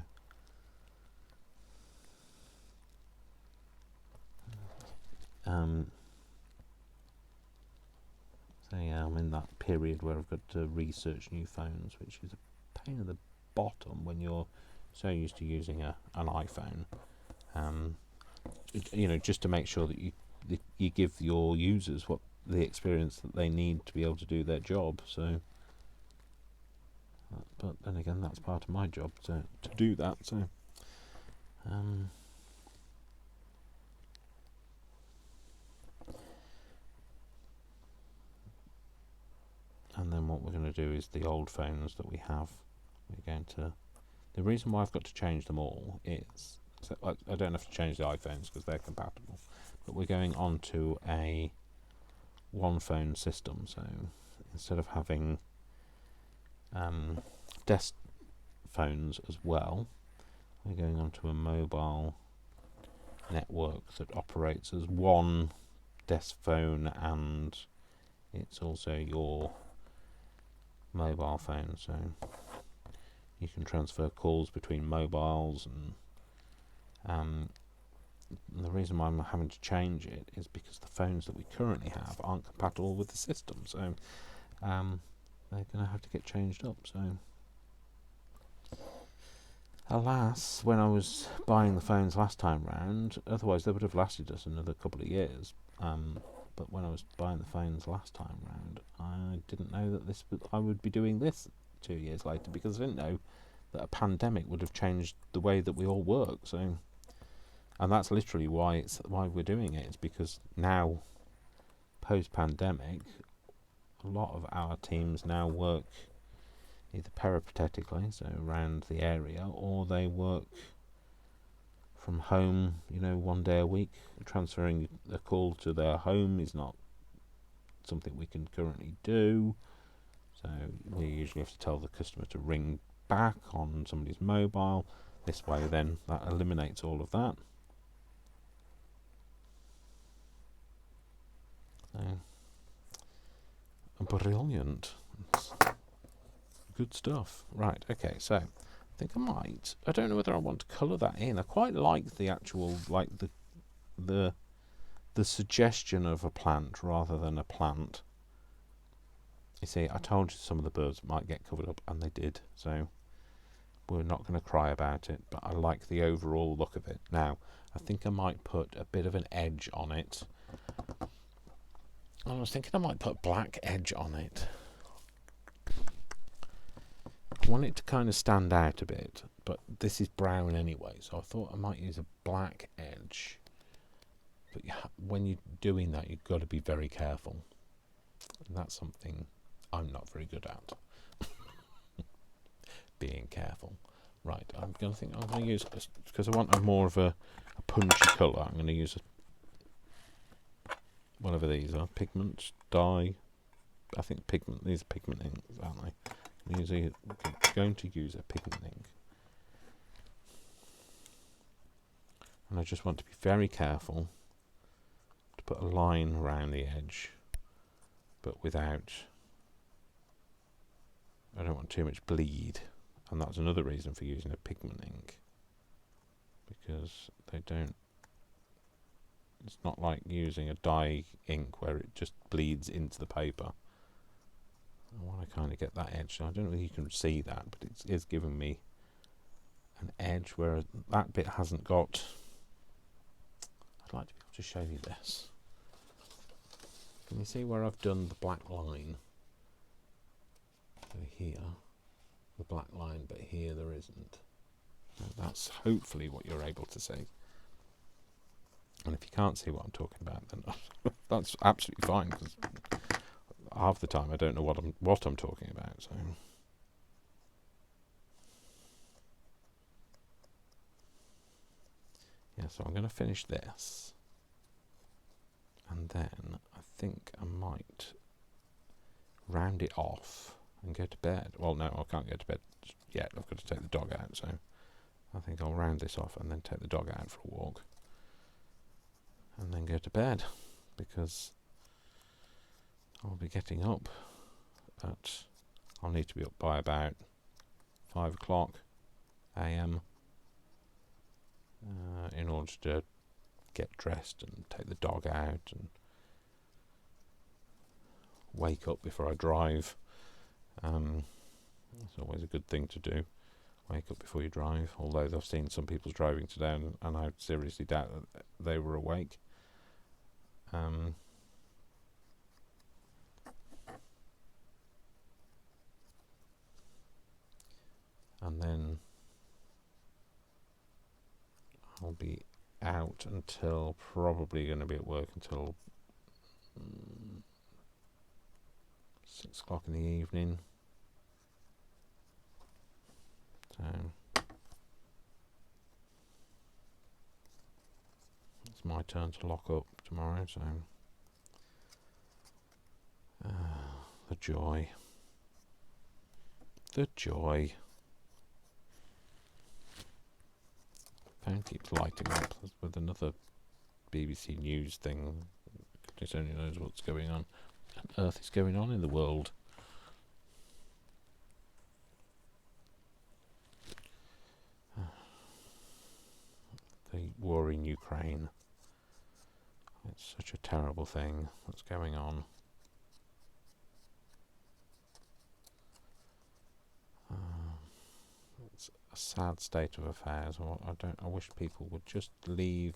I'm in that period where I've got to research new phones, which is a pain in the bottom when you're so used to using an iPhone. Just to make sure that you give your users what the experience that they need to be able to do their job. So, but then again, that's part of my job to do that. So, and then what we're going to do is the old phones that we have. We're going to. The reason why I've got to change them all is I don't have to change the iPhones because they're compatible, but we're going on to a one phone system. So instead of having desk phones as well, we're going on to a mobile network that operates as one desk phone, and it's also your mobile phone, so you can transfer calls between mobiles. And the reason why I'm having to change it is because the phones that we currently have aren't compatible with the system, so they're going to have to get changed up. So alas, when I was buying the phones last time round, otherwise they would have lasted us another couple of years, but when I was buying the phones last time round, I didn't know that I would be doing this 2 years later, because I didn't know that a pandemic would have changed the way that we all work. So, and that's literally why we're doing it. It's because now, post-pandemic, a lot of our teams now work either peripatetically, so around the area, or they work from home, 1 day a week. Transferring a call to their home is not something we can currently do, so we usually have to tell the customer to ring back on somebody's mobile. This way then that eliminates all of that. So, brilliant. It's good stuff. Right, okay, so I think I don't know whether I want to colour that in. I quite like the actual, like the suggestion of a plant rather than a plant. You see, I told you some of the birds might get covered up, and they did, so we're not going to cry about it, but I like the overall look of it. Now, I think I might put a bit of an edge on it. I was thinking I might put a black edge on it. I want it to kind of stand out a bit, but this is brown anyway, so I thought I might use a black edge. But when you're doing that, you've got to be very careful. And that's something I'm not very good at. Being careful. Right, I'm going to use, because I want more of a punchy colour, I'm going to use whatever these are, pigment, dye. I think pigment, these are pigment inks, aren't they? I'm going to use a pigment ink. And I just want to be very careful to put a line around the edge, but without, I don't want too much bleed. And that's another reason for using a pigment ink, because it's not like using a dye ink where it just bleeds into the paper. I want to kind of get that edge. So I don't know if you can see that, but it is giving me an edge where that bit hasn't got. I'd like to be able to show you this. Can you see where I've done the black line? So here, the black line, but here there isn't. And that's hopefully what you're able to see. And if you can't see what I'm talking about, then that's absolutely fine, because half the time I don't know what I'm talking about. So yeah, so I'm going to finish this, and then I think I might round it off and go to bed. Well, no, I can't go to bed yet. I've got to take the dog out, so I think I'll round this off and then take the dog out for a walk, and then go to bed, because I'll be getting up I'll need to be up by about 5 o'clock a.m. In order to get dressed and take the dog out and wake up before I drive. It's always a good thing to do. Wake up before you drive. Although I've seen some people driving today, and I seriously doubt that they were awake. And then I'll be out until, probably going to be at work until 6 o'clock in the evening. So it's my turn to lock up tomorrow. So the joy. Phone keeps lighting up with another BBC News thing. Goodness only knows what's going on. On earth is going on in the world. The war in Ukraine. It's such a terrible thing that's going on. It's a sad state of affairs. I wish people would just leave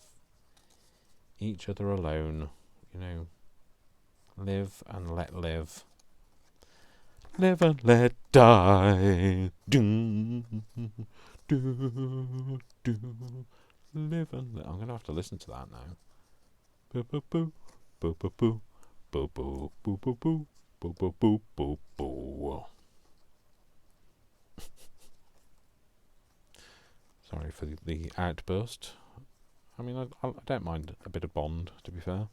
each other alone. You know, live and let live. Live and let die. Do, do, do. Live and let. I'm going to have to listen to that now. Boo boo boo. Boo boo boo. Boo boo boo boo boo. Boo boo boo boo boo. Sorry for the outburst. I mean, I don't mind a bit of Bond, to be fair.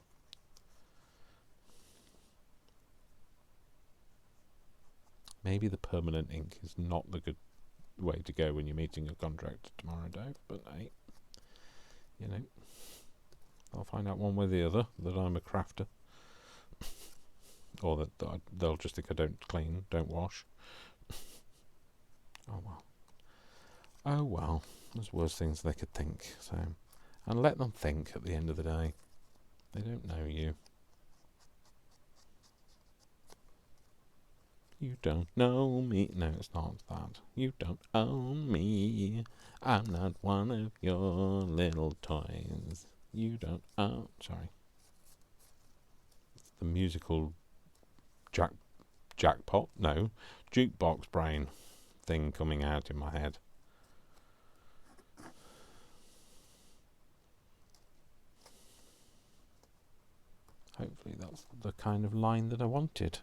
Maybe the permanent ink is not the good way to go when you're meeting a contractor tomorrow, Dave. But hey, you know, I'll find out one way or the other that I'm a crafter, or that they'll just think I don't clean, don't wash. Oh well. Oh well. There's worse things they could think. So, and let them think. At the end of the day, they don't know you. You don't know me. No, it's not that. You don't own me. I'm not one of your little toys. You don't own. Sorry. It's the musical jackpot. No, jukebox brain thing coming out in my head. Hopefully that's the kind of line that I wanted.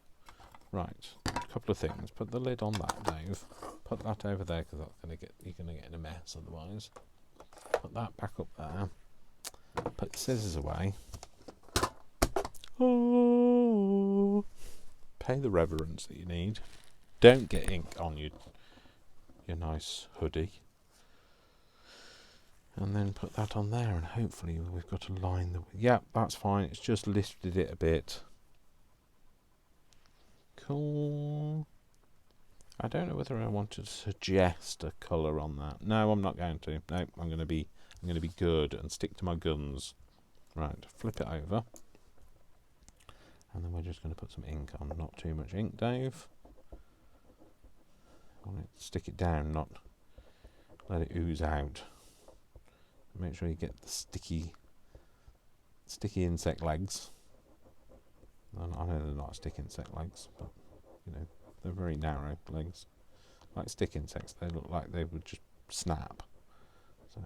Right, a couple of things. Put the lid on that, Dave. Put that over there because you're gonna get in a mess otherwise. Put that back up there. Put the scissors away. Oh, pay the reverence that you need. Don't get ink on your nice hoodie. And then put that on there, and hopefully we've got a line that. Yeah, that's fine. It's just lifted it a bit. Cool. I don't know whether I want to suggest a colour on that. No, I'm not going to. No, I'm going to be good and stick to my guns. Right, flip it over, and then we're just going to put some ink on. Not too much ink, Dave. I want to stick it down, not let it ooze out. Make sure you get the sticky insect legs. I know they're not stick insect legs, but you know, they're very narrow legs. Like stick insects, they look like they would just snap. So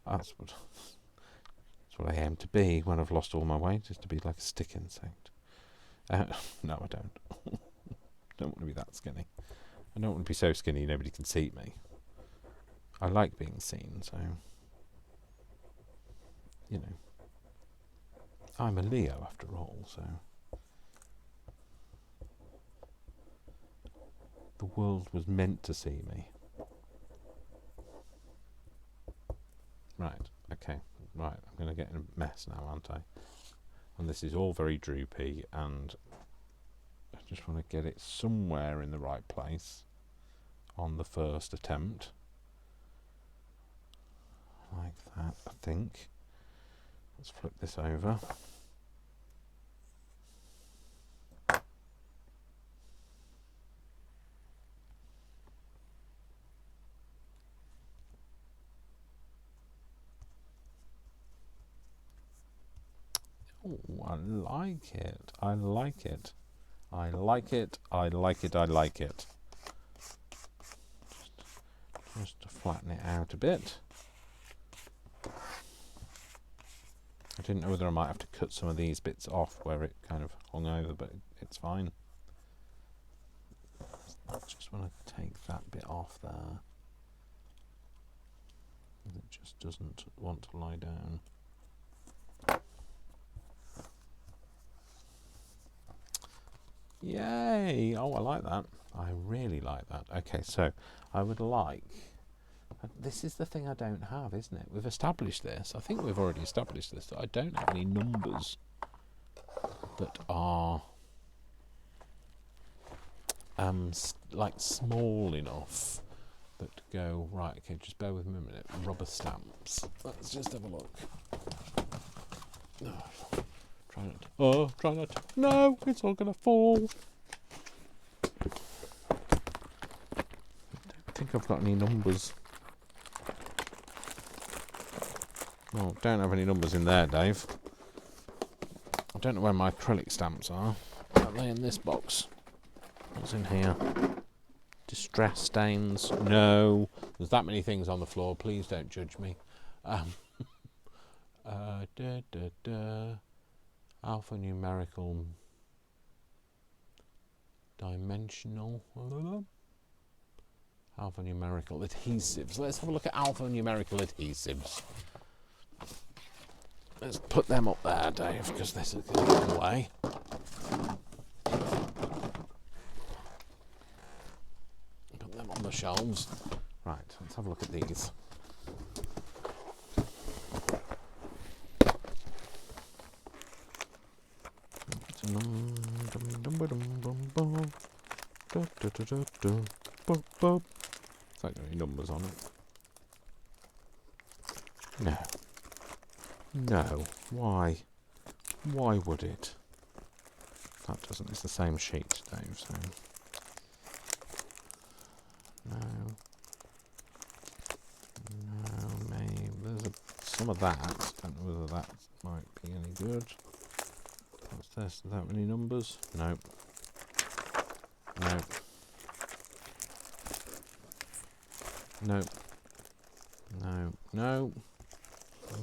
that's what I aim to be when I've lost all my weight, is to be like a stick insect. No, I don't. Don't want to be that skinny. I don't want to be so skinny nobody can see me. I like being seen, so you know. I'm a Leo after all, so the world was meant to see me. Right, okay, right, I'm going to get in a mess now, aren't I? And this is all very droopy, and I just want to get it somewhere in the right place on the first attempt. Like that, I think. Let's flip this over. Oh, I like it. I like it. I like it. I like it. I like it. Just to flatten it out a bit. I didn't know whether I might have to cut some of these bits off where it kind of hung over, but it's fine. I just want to take that bit off there. It just doesn't want to lie down. Yay! Oh, I like that. I really like that. Okay, so I would like... This is the thing I don't have, isn't it? We've established this. I think we've already established this. That I don't have any numbers that are like small enough that go right. Okay, just bear with me a minute. Rubber stamps. Let's just have a look. Oh, try not. Oh, try not. No, it's all gonna fall. I don't think I've got any numbers. Oh, don't have any numbers in there, Dave. I don't know where my acrylic stamps are. Are they in this box? What's in here? Distress stains. No. There's that many things on the floor. Please don't judge me. Alphanumerical. Dimensional. Alphanumerical adhesives. Let's have a look at alphanumerical adhesives. Let's put them up there, Dave, because this is going to get in the way. Put them on the shelves. Right, let's have a look at these. It's like there are any numbers on it. No. No. Why? Why would it? That doesn't. It's the same sheet, Dave. So no. No. Maybe there's some of that. Don't know whether that might be any good. What's this? Is that any numbers? No. No. No. No. No.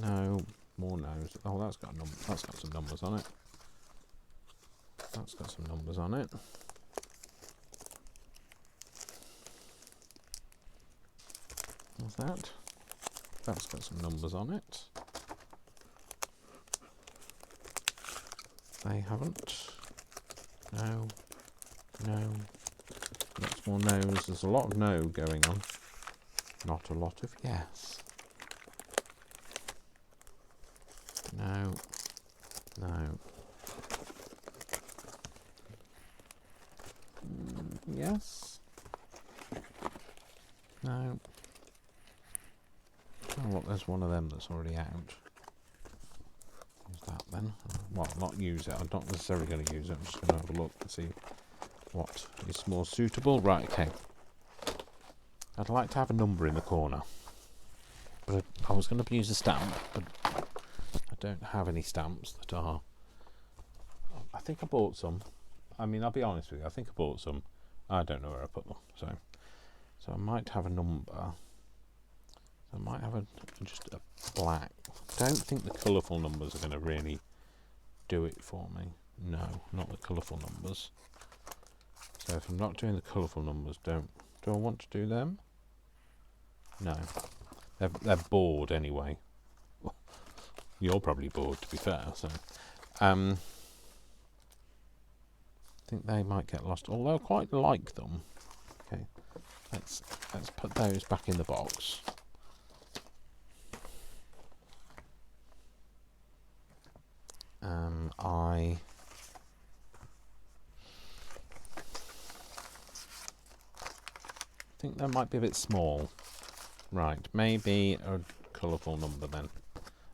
No. More no's. Oh, that's got that's got some numbers on it. That's got some numbers on it. What's that? That's got some numbers on it. They haven't. No. No. Lots more no's. There's a lot of no going on. Not a lot of yes. No. No. Yes. No. Oh, look, there's one of them that's already out. Use that then. Well, not use it. I'm not necessarily going to use it. I'm just going to have a look and see what is more suitable. Right, okay. I'd like to have a number in the corner. But I was going to use a stamp, but I don't have any stamps that are... I think I bought some. I mean, I'll be honest with you. I think I bought some. I don't know where I put them. So I might have a number. I might have just a black. I don't think the colourful numbers are going to really do it for me. No, not the colourful numbers. So if I'm not doing the colourful numbers, do I want to do them? No. They're bored anyway. You're probably bored, to be fair. So, I think they might get lost. Although I quite like them. Okay, let's put those back in the box. I think that might be a bit small. Right, maybe a colourful number then.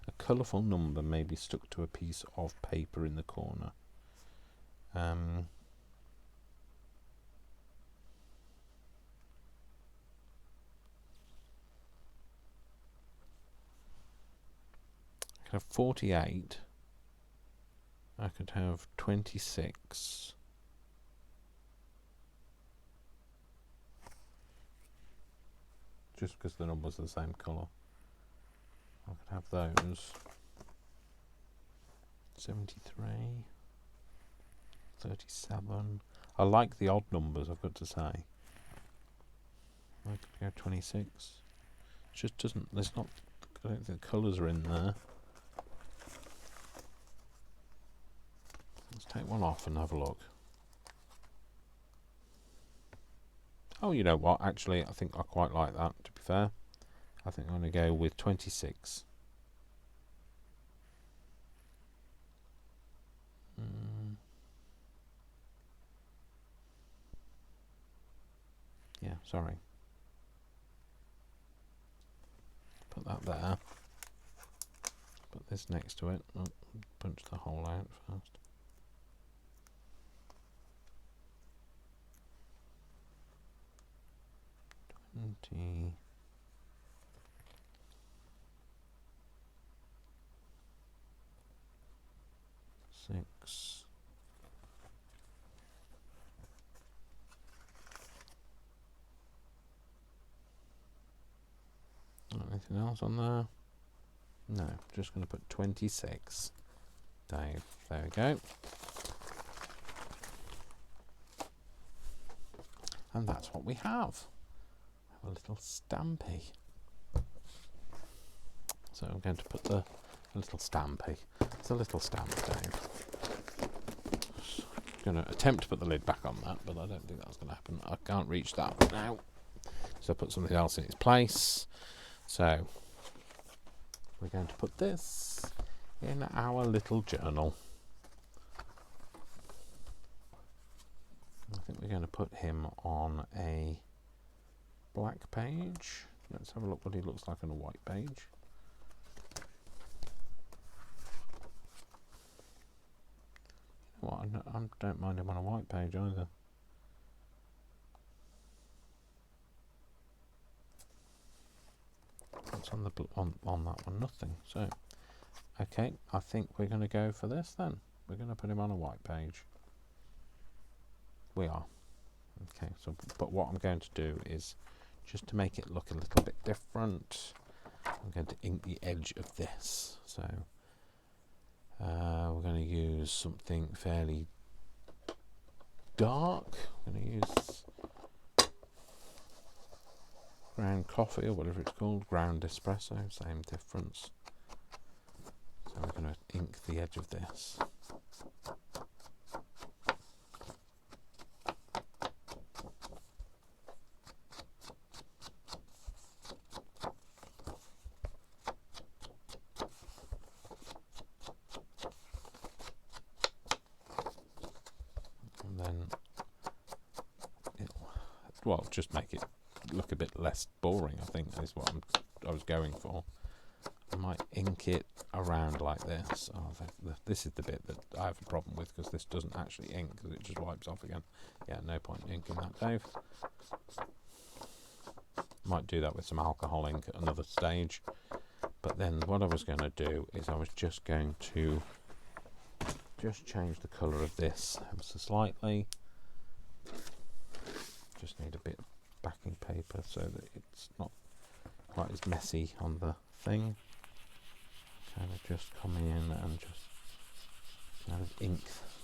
A colourful number may be stuck to a piece of paper in the corner. Could have 48. I could have 26. Just because the numbers are the same colour. I could have those. 73. 37. I like the odd numbers, I've got to say. I could go 26. It just doesn't, there's not, I don't think the colours are in there. Let's take one off and have a look. Oh, you know what? Actually, I think I quite like that, to be fair. I think I'm going to go with 26. Yeah, sorry. Put that there. Put this next to it. Oh, punch the hole out first. Six. Anything else on there? No, just going to put 26. Dave, there we go. And that's what we have. A little stampy. So I'm going to put the little stampy. It's a little stamp, Dave. I'm going to attempt to put the lid back on that, but I don't think that's going to happen. I can't reach that now. So I put something else in its place. So we're going to put this in our little journal. I think we're going to put him on a black page. Let's have a look what he looks like on a white page. You know what, I don't mind him on a white page either. What's on the on that one? Nothing. So, okay, I think we're going to go for this then. We're going to put him on a white page. We are. Okay, so but what I'm going to do is, just to make it look a little bit different, I'm going to ink the edge of this. So we're going to use something fairly dark. I'm going to use ground coffee or whatever it's called, ground espresso, same difference. So we're going to ink the edge of this. And then well, just make it look a bit less boring, I think is what I was going for. I might ink it around like this. Oh, this is the bit that I have a problem with, because this doesn't actually ink, because it just wipes off again. Yeah, no point in inking that, Dave. Might do that with some alcohol ink at another stage. But then what I was going to do is I was just going to just change the colour of this ever so slightly. Just need a bit of backing paper so that it's not quite as messy on the thing. Kind of just come in and just kind of ink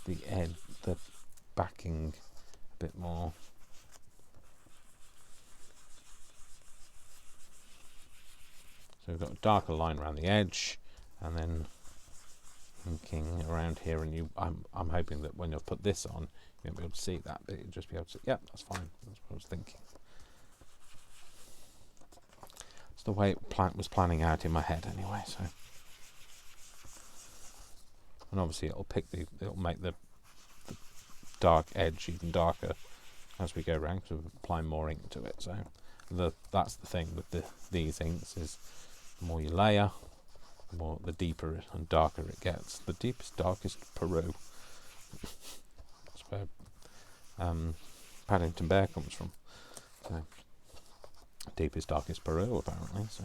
the backing a bit more. So we've got a darker line around the edge, and then inking around here. And I'm hoping that when you've put this on, you won't be able to see that, but you'll just be able to see, yeah, that's fine. That's what I was thinking. It's the way it was planning out in my head anyway. So, and obviously it'll make the dark edge even darker as we go around, because we're applying more ink to it. So that's the thing with these inks, is the more you layer, the deeper and darker it gets. The deepest, darkest Peru. That's where Paddington Bear comes from. So, deepest, darkest Peru, apparently. So,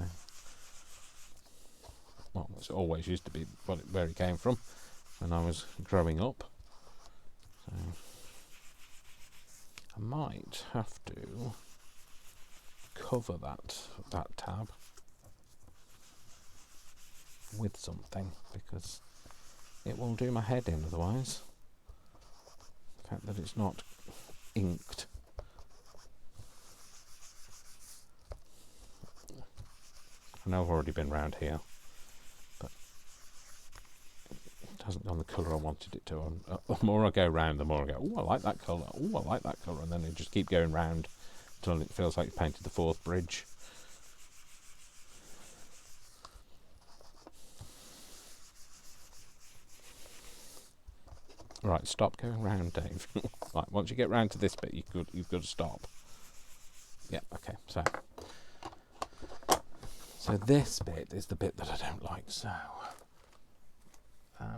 well, it's always used to be where it came from. when I was growing up. So I might have to cover that tab with something, because it will do my head in otherwise. The fact that it's not inked. I know I've already been round here, but it hasn't done the colour I wanted it to. The more I go round, the more I go, oh, I like that colour, oh, I like that colour, and then it just keep going round until it feels like you painted the fourth bridge. Right, stop going round, Dave. Right, once you get round to this bit, you've got to stop. Yeah, okay, so this bit is the bit that I don't like, so let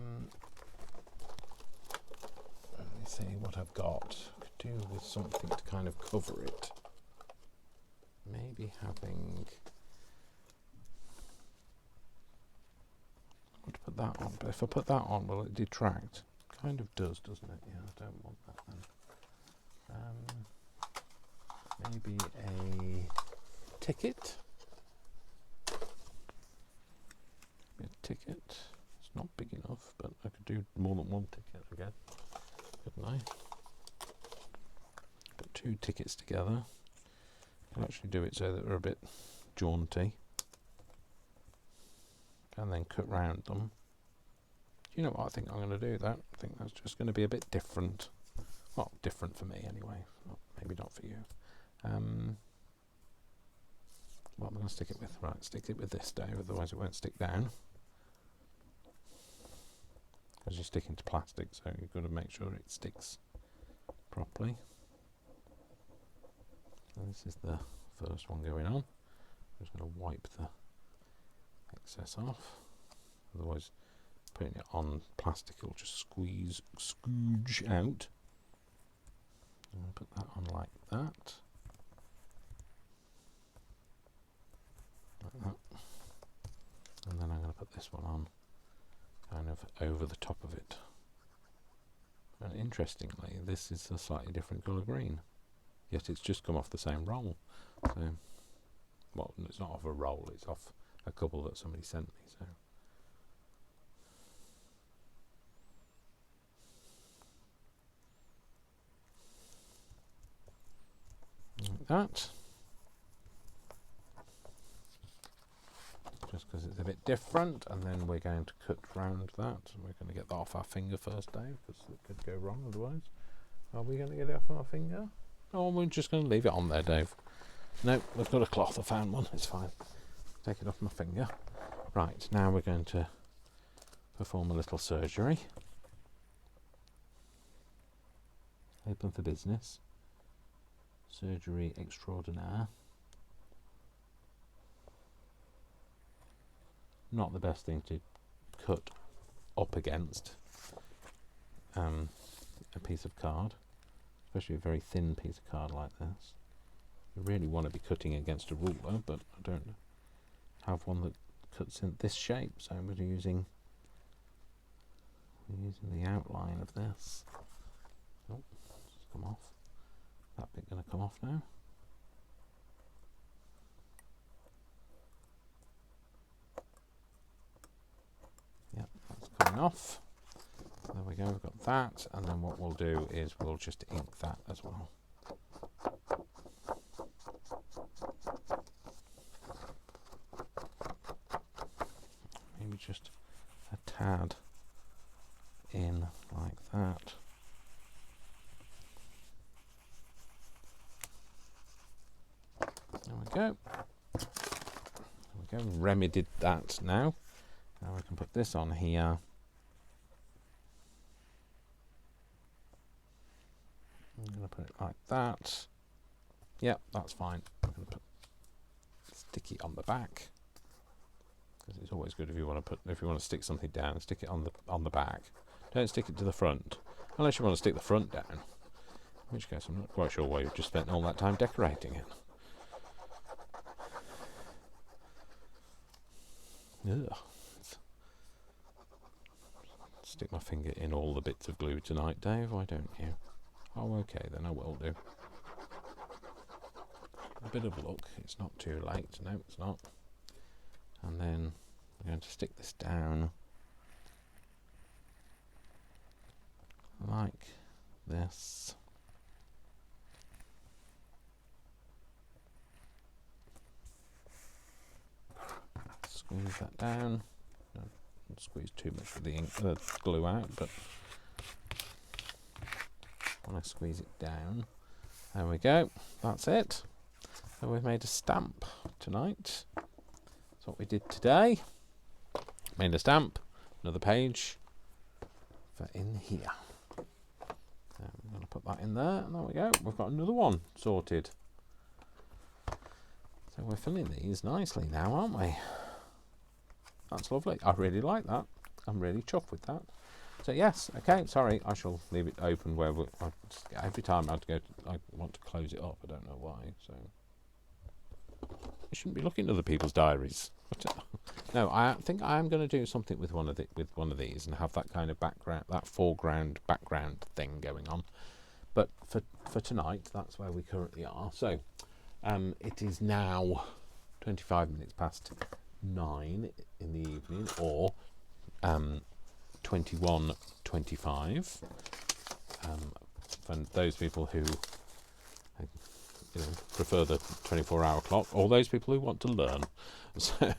me see what I've got. I could do with something to kind of cover it. Maybe having... I want to put that on, but if I put that on, will it detract? Kind of does, doesn't it? Yeah, I don't want that then. Maybe a ticket. A ticket. It's not big enough, but I could do more than one ticket again, couldn't I? Put two tickets together. I can actually do it so that they're a bit jaunty, and then cut round them. You know what, I think I'm going to do that. I think that's just going to be a bit different. Well, different for me anyway. Maybe not for you. What am I going to stick it with? Right, stick it with this, Dave, otherwise it won't stick down. Because you're sticking to plastic, so you've got to make sure it sticks properly. So this is the first one going on. I'm just going to wipe the excess off. Otherwise, putting it on plastic will just scooge out. And put that on like that. Like that. And then I'm going to put this one on kind of over the top of it. And interestingly, this is a slightly different colour green. Yet it's just come off the same roll. So, well, it's not off a roll, it's off a couple that somebody sent me. So. Like that. Just because it's a bit different, and then we're going to cut round that. We're going to get that off our finger first, Dave, because it could go wrong otherwise. Are we going to get it off our finger? Or we're just going to leave it on there, Dave? No, we've got a cloth. I found one. It's fine. Take it off my finger. Right, now we're going to perform a little surgery. Open for business. Surgery extraordinaire. Not the best thing to cut up against a piece of card, especially a very thin piece of card like this. You really want to be cutting against a ruler, but I don't have one that cuts in this shape, so we're using the outline of this. Oh, it's come off. That bit going to come off now. Yep, that's coming off. There we go, we've got that, and then what we'll do is we'll just ink that as well. Maybe just a tad in like that. There we go. There we go, remedied that now. Now we can put this on here. I'm going to put it like that. Yep, that's fine. I'm going to put sticky on the back, because it's always good if you want to stick something down, stick it on the back. Don't stick it to the front, unless you want to stick the front down. In which case, I'm not quite sure why you've just spent all that time decorating it. Ugh. stick my finger in all the bits of glue tonight, Dave. Why don't you? Oh, okay, then I will do. A bit of luck. It's not too late. No, it's not. And then I'm going to stick this down like this. Squeeze that down. Don't squeeze too much of the glue out, but when I squeeze it down, there we go. That's it. So we've made a stamp tonight. That's what we did today. Made a stamp, another page for in here. So I'm going to put that in there, and there we go. We've got another one sorted. So we're filling these nicely now, aren't we? That's lovely. I really like that. I'm really chuffed with that. So yes, okay. Sorry, I shall leave it open where every time I want to close it up. I don't know why. So you shouldn't be looking at other people's diaries. No, I think I am going to do something with one of these and have that kind of background, that foreground background thing going on. But for tonight, that's where we currently are. So it is now 25 minutes past 9 in the evening, or 21:25. For those people who prefer the 24-hour clock, or those people who want to learn. So,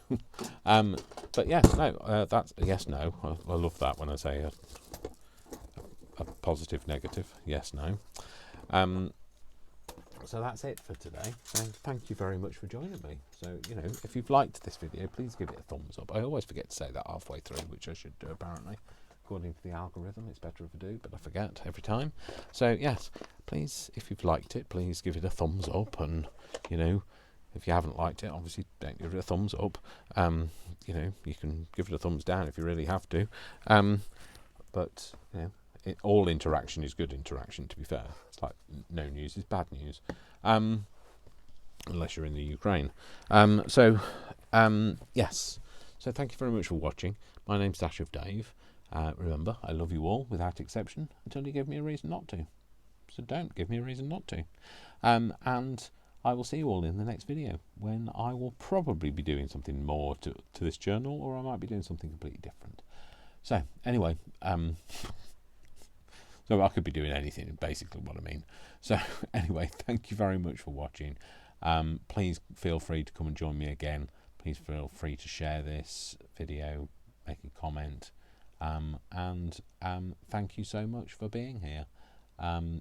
but yes, no, that's yes, no. I love that when I say a positive, negative, yes, no. So that's it for today. So thank you very much for joining me. So, if you've liked this video, please give it a thumbs up. I always forget to say that halfway through, which I should do apparently. According to the algorithm, it's better if I do, but I forget every time. So yes, please, if you've liked it, please give it a thumbs up. And, if you haven't liked it, obviously don't give it a thumbs up. You can give it a thumbs down if you really have to. But, all interaction is good interaction, to be fair. It's like no news is bad news, unless you're in the Ukraine. Yes. So thank you very much for watching. My name's Dash of Dave. Remember, I love you all without exception until you give me a reason not to. So don't give me a reason not to. And I will see you all in the next video, when I will probably be doing something more to this journal, or I might be doing something completely different. So anyway, so I could be doing anything, basically what I mean. So anyway, thank you very much for watching. Please feel free to come and join me again. Please feel free to share this video, make a comment, and thank you so much for being here.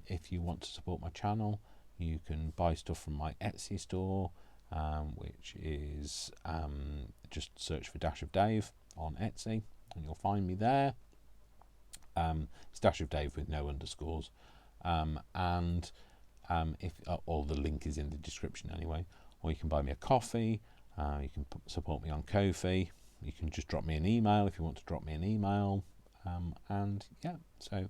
If you want to support my channel, you can buy stuff from my Etsy store, which is just search for Dash of Dave on Etsy and you'll find me there. It's Dash of Dave with no underscores, and if or the link is in the description anyway. Or you can buy me a coffee. You can support me on Ko-fi. You can just drop me an email if you want to drop me an email. And yeah, so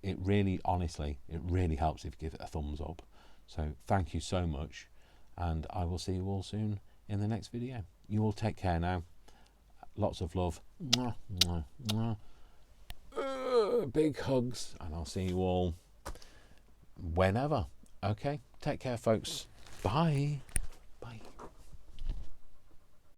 it really, honestly, it really helps if you give it a thumbs up. So thank you so much, and I will see you all soon in the next video. You all take care now. Lots of love. Mwah, mwah, mwah. Big hugs, and I'll see you all whenever. Okay, take care, folks. Bye.